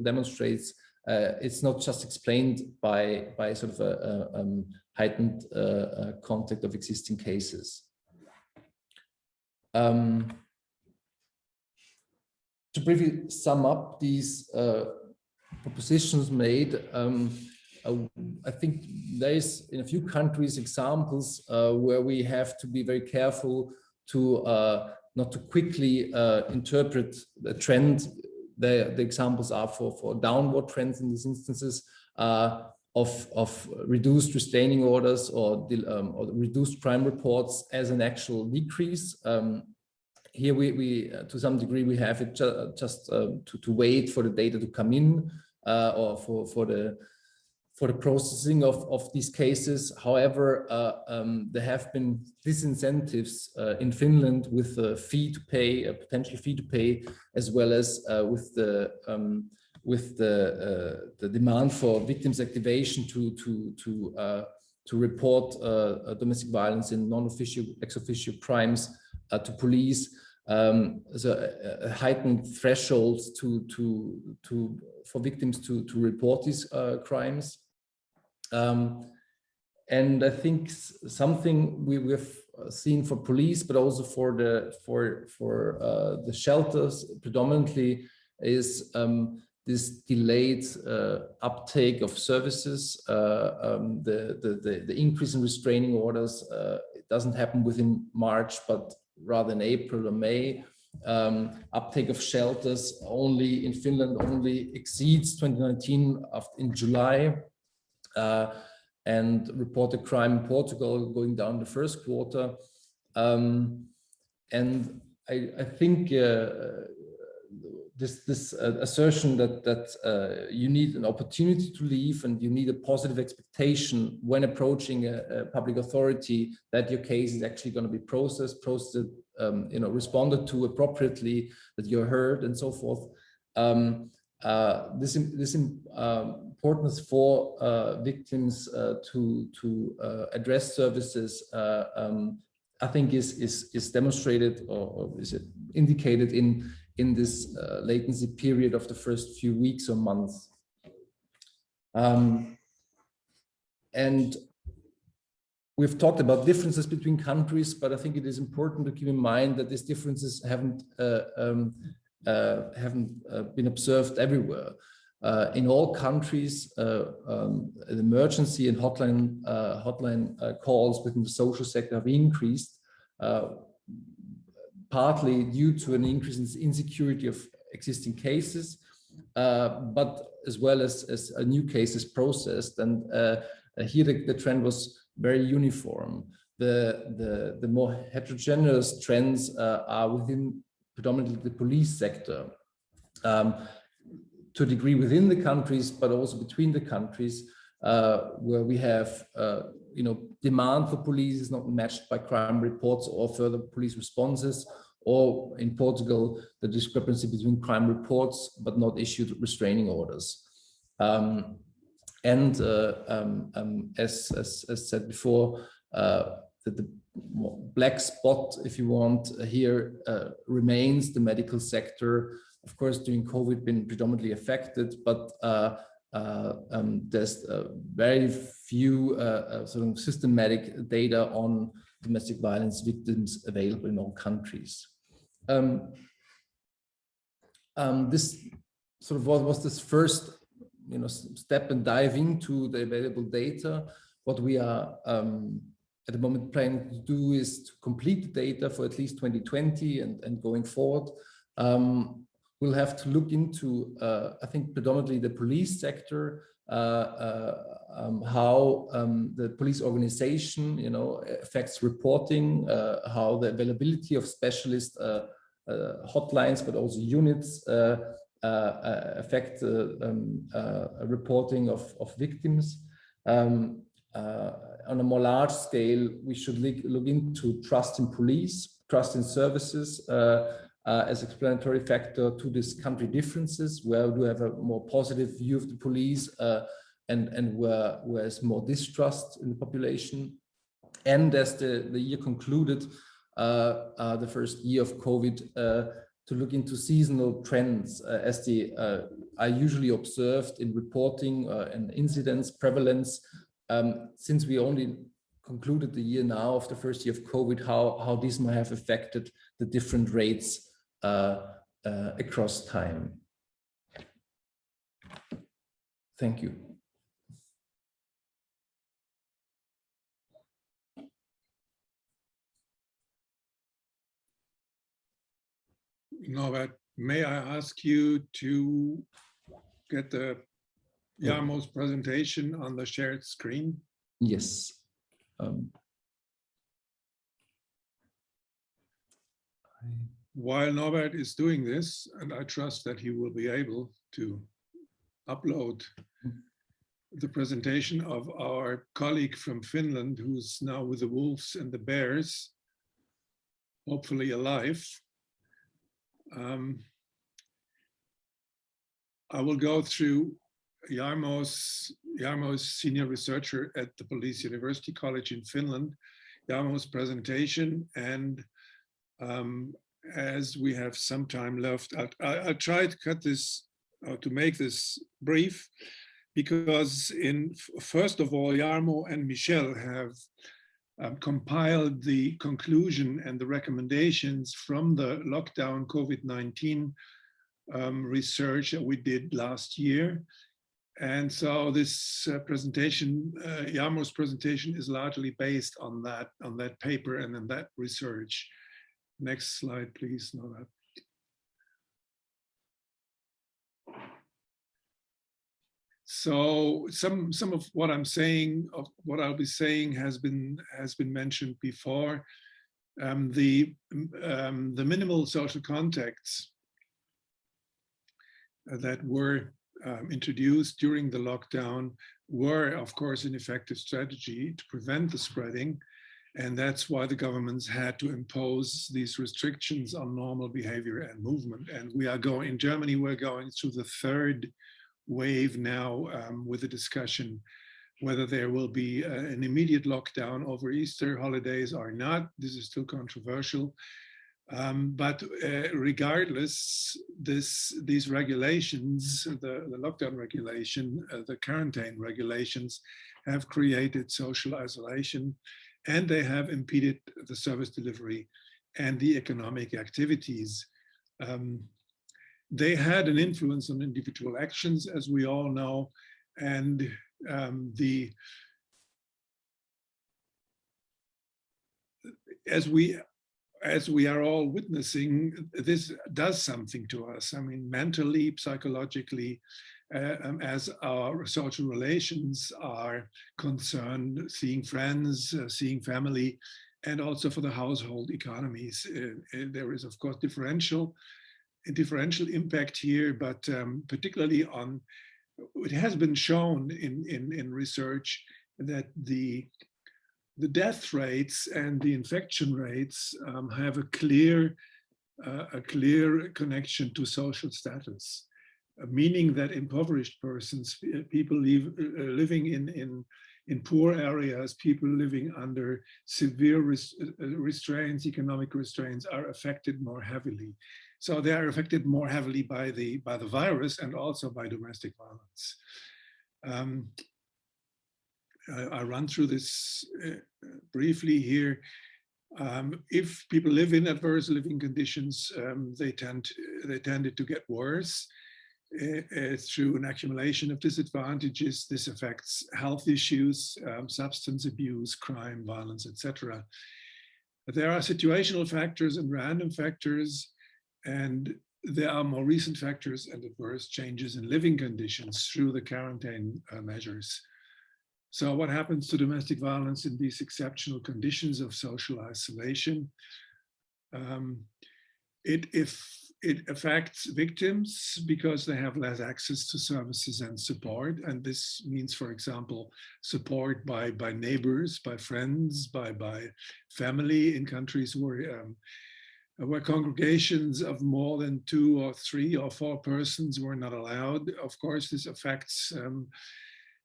E: demonstrates, it's not just explained by sort of a heightened contact of existing cases. To briefly sum up these propositions made, I think there is in a few countries examples where we have to be very careful to not to quickly interpret the trend. The examples are for downward trends in these instances of reduced restraining orders or reduced crime reports as an actual decrease. Here we to some degree we have it just to wait for the data to come in or for the processing of these cases. However, there have been disincentives in Finland with a fee to pay, a potential fee to pay, as well as with the demand for victims' activation to report domestic violence in non-official, ex-officio crimes to police. So heightened thresholds for victims to report these crimes. And I think something we've seen for police, but also for the shelters predominantly, is this delayed uptake of services. The increase in restraining orders, it doesn't happen within March, but rather in April or May. Uptake of shelters only in Finland only exceeds 2019 in July. And reported crime in Portugal going down the first quarter. And I think this assertion that you need an opportunity to leave and you need a positive expectation when approaching a public authority that your case is actually going to be processed, responded to appropriately, that you're heard, and so forth. This importance for victims to address services, I think is demonstrated or is it indicated in this latency period of the first few weeks or months. And we've talked about differences between countries, but I think it is important to keep in mind that these differences haven't been observed everywhere. In all countries, the emergency and hotline calls within the social sector have increased, partly due to an increase in insecurity of existing cases, but as well as new cases processed. And here the trend was very uniform. The more heterogeneous trends are within predominantly the police sector, to a degree within the countries, but also between the countries, where we have, demand for police is not matched by crime reports or further police responses, or in Portugal, the discrepancy between crime reports but not issued restraining orders. As said before, the black spot, if you want, here remains the medical sector. Of course, during COVID, been predominantly affected, but there's very few sort of systematic data on domestic violence victims available in all countries. This sort of was this first, step and dive into the available data. What we are at the moment planning to do is to complete the data for at least 2020 and going forward. We'll have to look into, I think, predominantly the police sector, how the police organization, affects reporting, how the availability of specialist hotlines, but also units affect reporting of victims. On a more large scale, we should look into trust in police, trust in services, as explanatory factor to these country differences, where we have a more positive view of the police and where there's more distrust in the population. And as the year concluded, the first year of COVID, to look into seasonal trends as they are usually observed in reporting and incidence prevalence. Since we only concluded the year now of the first year of COVID, how these might have affected the different rates across time. Thank you.
A: Norbert, may I ask you to get the Jarmo's presentation on the shared screen?
E: Yes.
A: While Norbert is doing this, and I trust that he will be able to upload the presentation of our colleague from Finland, who's now with the Wolves and the Bears, hopefully alive. I will go through Jarmo's senior researcher at the Police University College in Finland, Jarmo's presentation, and as we have some time left, I'll try to cut this, to make this brief, because first of all, Jarmo and Michel have compiled the conclusion and the recommendations from the lockdown COVID-19 research that we did last year. And so this presentation, Jarmo's presentation, is largely based on that paper and on that research. Next slide, please, Nora. So some of what I'm saying, of what I'll be saying, has been mentioned before. The minimal social contacts that were introduced during the lockdown were, of course, an effective strategy to prevent the spreading. And that's why the governments had to impose these restrictions on normal behavior and movement. And we are going, in Germany, we're going through the third wave now with the discussion whether there will be an immediate lockdown over Easter holidays or not. This is still controversial. But regardless, these regulations, the lockdown regulation, the quarantine regulations have created social isolation, and they have impeded the service delivery and the economic activities. They had an influence on individual actions, as we all know, and as we are all witnessing, this does something to us. I mean, mentally, psychologically, as our social relations are concerned, seeing friends, seeing family, and also for the household economies. There is, of course, differential impact here, but particularly on, it has been shown in research that the death rates and the infection rates have a clear connection to social status, meaning that impoverished persons, people living in poor areas, people living under severe restraints, economic restraints, are affected more heavily. So they are affected more heavily by the virus and also by domestic violence. I run through this briefly here. If people live in adverse living conditions, they tended to get worse through an accumulation of disadvantages. This affects health issues, substance abuse, crime, violence, etc. There are situational factors and random factors, and there are more recent factors and adverse changes in living conditions through the quarantine measures. So what happens to domestic violence in these exceptional conditions of social isolation? It affects victims because they have less access to services and support. And this means, for example, support by neighbors, by friends, by family in countries where congregations of more than 2 or 3 or 4 persons were not allowed. Of course, this affects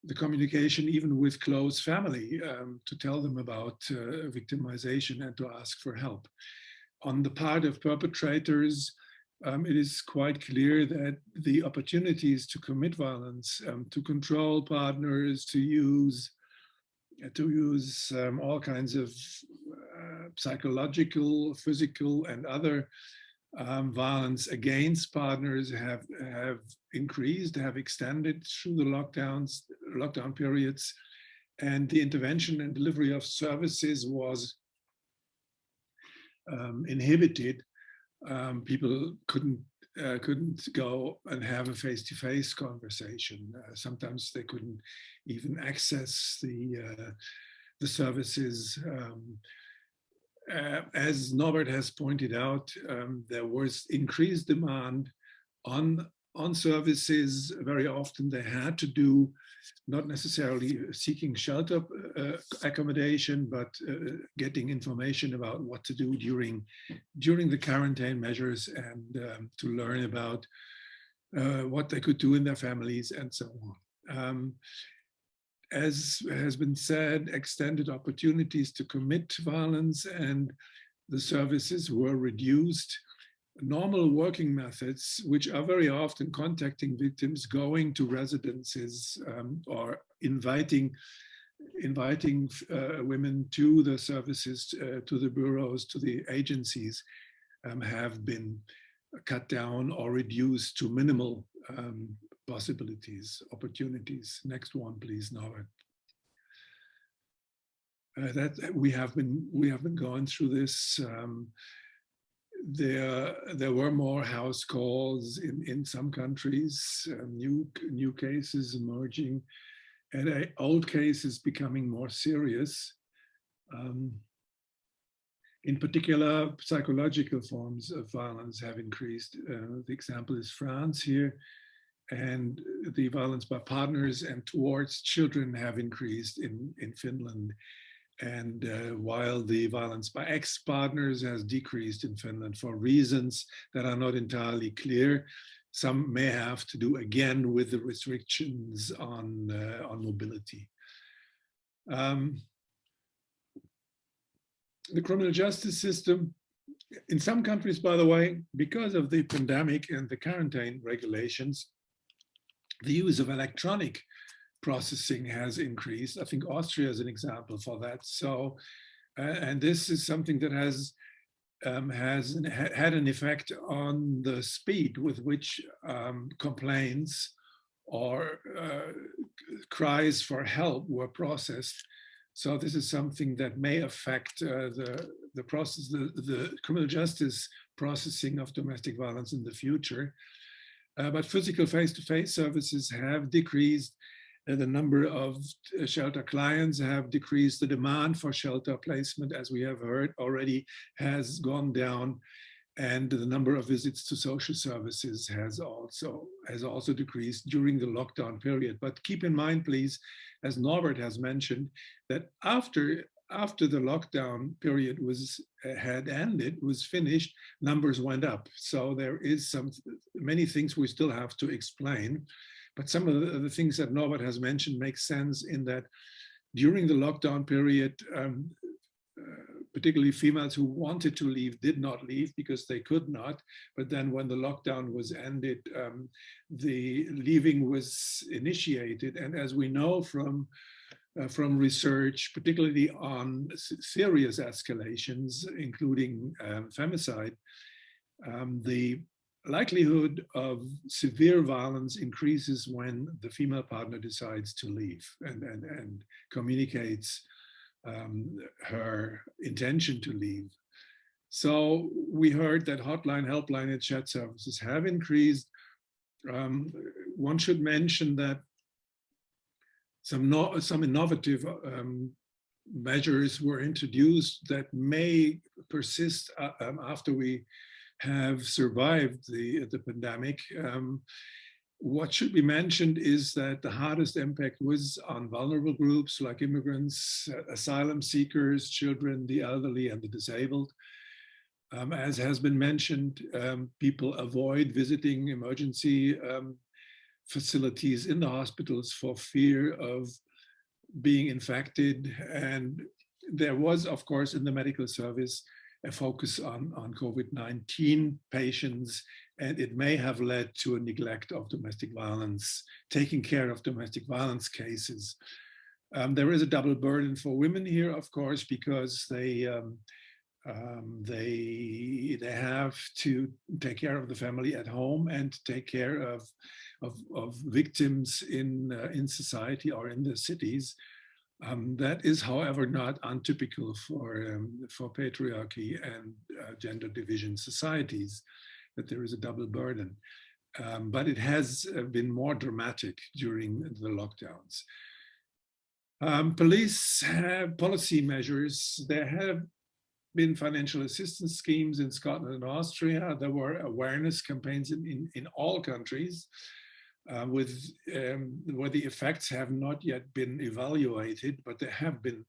A: the communication even with close family, to tell them about victimization and to ask for help. On the part of perpetrators, it is quite clear that the opportunities to commit violence, to control partners, to use all kinds of psychological, physical, and other violence against partners have increased, have extended through the lockdown periods, and the intervention and delivery of services was inhibited. People couldn't go and have a face-to-face conversation. Sometimes they couldn't even access the services. As Norbert has pointed out, there was increased demand on services. Very often they had to do, not necessarily seeking shelter accommodation, but getting information about what to do during the quarantine measures, and to learn about what they could do in their families and so on. As has been said, extended opportunities to commit violence and the services were reduced. Normal working methods, which are very often contacting victims, going to residences, or inviting women to the services, to the bureaus, to the agencies, have been cut down or reduced to minimal possibilities, opportunities. Next one, please, Norbert. That we have been going through this. There were more house calls in some countries, new cases emerging, and old cases becoming more serious. In particular, psychological forms of violence have increased. The example is France here, and the violence by partners and towards children have increased in Finland. And while the violence by ex-partners has decreased in Finland for reasons that are not entirely clear, some may have to do again with the restrictions on mobility. The criminal justice system, in some countries, by the way, because of the pandemic and the quarantine regulations, the use of electronic processing has increased. I think Austria is an example for that. So, and this is something that has had an effect on the speed with which complaints or cries for help were processed. So this is something that may affect the process, the criminal justice processing of domestic violence in the future. But physical face-to-face services have decreased. The number of shelter clients have decreased. The demand for shelter placement, as we have heard already, has gone down. And the number of visits to social services has also decreased during the lockdown period. But keep in mind, please, as Norbert has mentioned, that after the lockdown period had ended, was finished, numbers went up. So there is many things we still have to explain. But some of the things that Norbert has mentioned make sense in that during the lockdown period, particularly females who wanted to leave did not leave because they could not. But then when the lockdown was ended, the leaving was initiated. And as we know from research, particularly on serious escalations, including femicide, the likelihood of severe violence increases when the female partner decides to leave and communicates her intention to leave. So we heard that hotline, helpline, and chat services have increased. One should mention that some innovative measures were introduced that may persist after we have survived the pandemic. What should be mentioned is that the hardest impact was on vulnerable groups like immigrants, asylum seekers, children, the elderly, and the disabled. As has been mentioned, people avoid visiting emergency facilities in the hospitals for fear of being infected. And there was, of course, in the medical service, a focus on COVID-19 patients, and it may have led to a neglect of domestic violence, taking care of domestic violence cases. There is a double burden for women here, of course, because they have to take care of the family at home and take care of victims in society or in the cities. That is, however, not untypical for patriarchy and gender division societies, that there is a double burden. But it has been more dramatic during the lockdowns. Police have policy measures. There have been financial assistance schemes in Scotland and Austria. There were awareness campaigns in all countries. Where the effects have not yet been evaluated, but there have been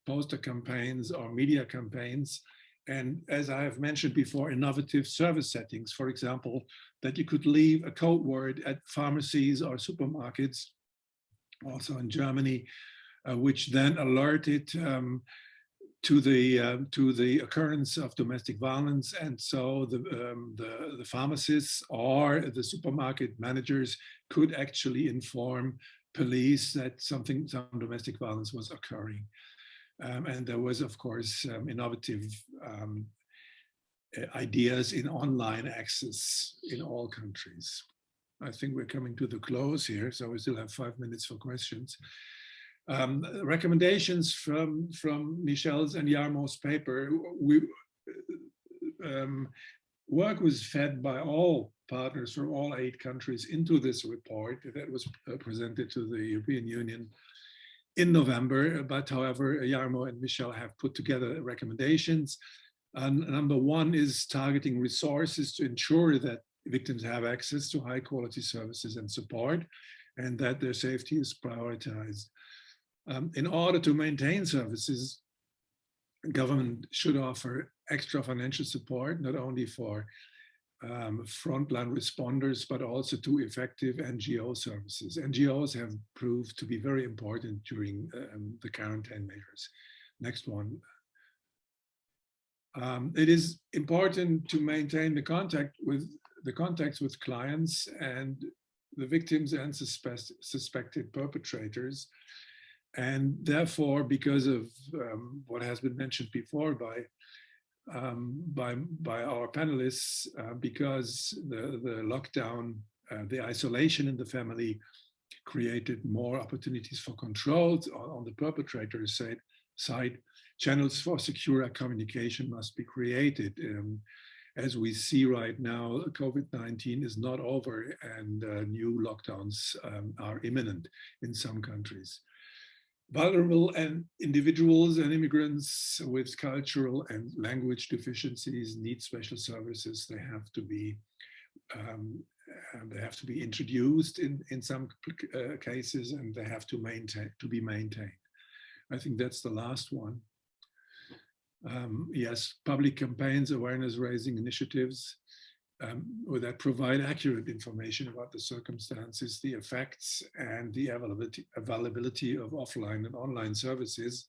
A: poster campaigns or media campaigns. And as I have mentioned before, innovative service settings, for example, that you could leave a code word at pharmacies or supermarkets, also in Germany, which then alerted to the occurrence of domestic violence. And so the pharmacists or the supermarket managers could actually inform police that some domestic violence was occurring. And there was, of course, innovative ideas in online access in all countries. I think we're coming to the close here, so we still have 5 minutes for questions. Recommendations from Michel's and Jarmo's paper. Work was fed by all partners from all 8 countries into this report that was presented to the European Union in November. But however, Jarmo and Michel have put together recommendations. Number 1 is targeting resources to ensure that victims have access to high quality services and support, and that their safety is prioritized. In order to maintain services, government should offer extra financial support, not only for frontline responders, but also to effective NGO services. NGOs have proved to be very important during the quarantine measures. Next one. It is important to maintain the contacts with clients and the victims and suspected perpetrators. And therefore, because of what has been mentioned before by our panelists, because the lockdown, the isolation in the family created more opportunities for controls on the perpetrator's side, channels for secure communication must be created. As we see right now, COVID-19 is not over and new lockdowns are imminent in some countries. Vulnerable and individuals and immigrants with cultural and language deficiencies need special services. They have to be introduced in some cases, and they have to be maintained. I think that's the last one. Yes, public campaigns, awareness raising initiatives that provide accurate information about the circumstances, the effects, and the availability of offline and online services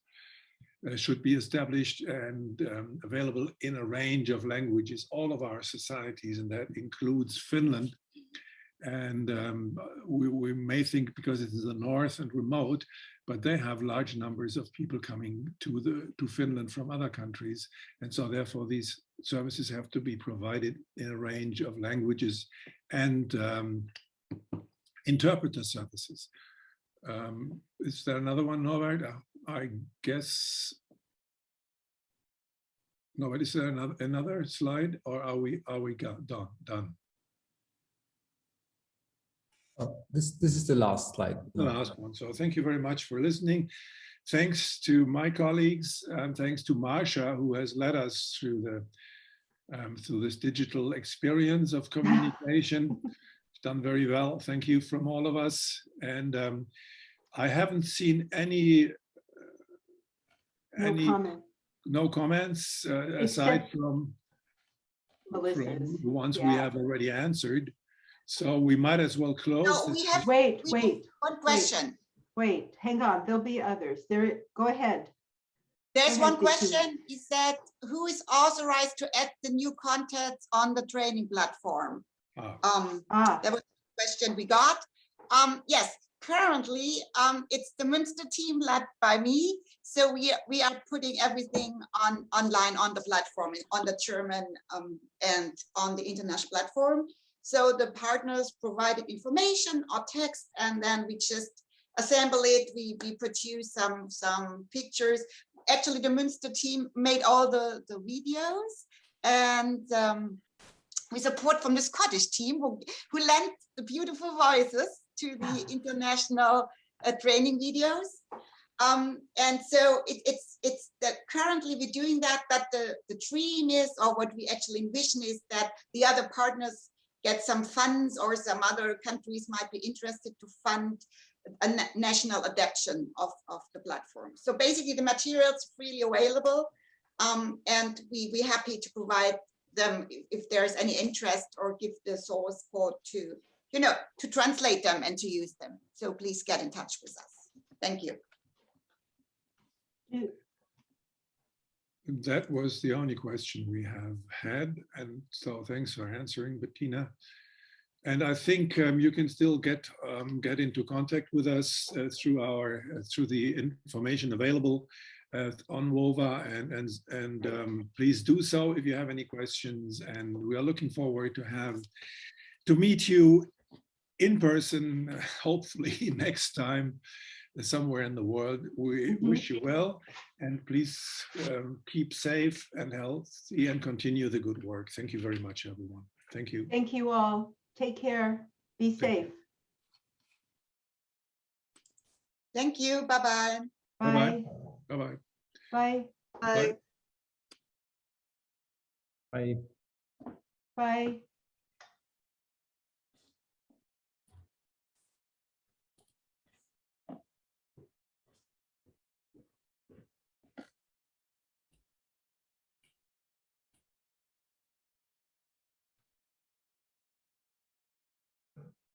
A: should be established and available in a range of languages, all of our societies, and that includes Finland. And we may think because it is the north and remote, but they have large numbers of people coming to Finland from other countries. And so therefore these services have to be provided in a range of languages and interpreter services. Is there another one, Norbert? I guess, Norbert, is there another slide, or are we done?
E: This is the last slide.
A: The last one. So thank you very much for listening. Thanks to my colleagues, and thanks to Marsha, who has led us through this digital experience of communication. Done very well. Thank you from all of us. And I haven't seen any no comments aside from the ones we have already answered. So we might as well close.
C: No, we have
F: Wait.
C: one question.
F: Wait, hang on. There'll be others. Go ahead.
C: There's
F: Go
C: one
F: ahead, Bettina.
C: question. He said, who is authorized to add the new contents on the training platform? That was the question we got. Yes, currently it's the Münster team led by me. So we are putting everything online on the platform, on the German and on the international platform. So the partners provided information or text, and then we just assemble it. We produce some pictures. Actually, the Münster team made all the videos, and with support from the Scottish team who lent the beautiful voices to the international training videos. And so it's that currently we're doing that, but the dream is, or what we actually envision is that the other partners get some funds, or some other countries might be interested to fund a national adaptation of the platform. So basically the materials freely available, and we're happy to provide them if there's any interest, or give the source code to, to translate them and to use them. So please get in touch with us. Thank you.
A: That was the only question we have had, and so thanks for answering, Bettina. And I think you can still get into contact with us through the information available on WOVA, and please do so if you have any questions. And we are looking forward to meet you in person, hopefully next time, somewhere in the world. We wish you well, and please keep safe and healthy and continue the good work. Thank you very much, everyone. Thank you.
F: Thank you all. Take care. Be safe.
C: Thank you. Bye-bye.
F: Bye.
A: Bye-bye.
F: Bye.
B: Bye.
E: Bye.
F: Bye.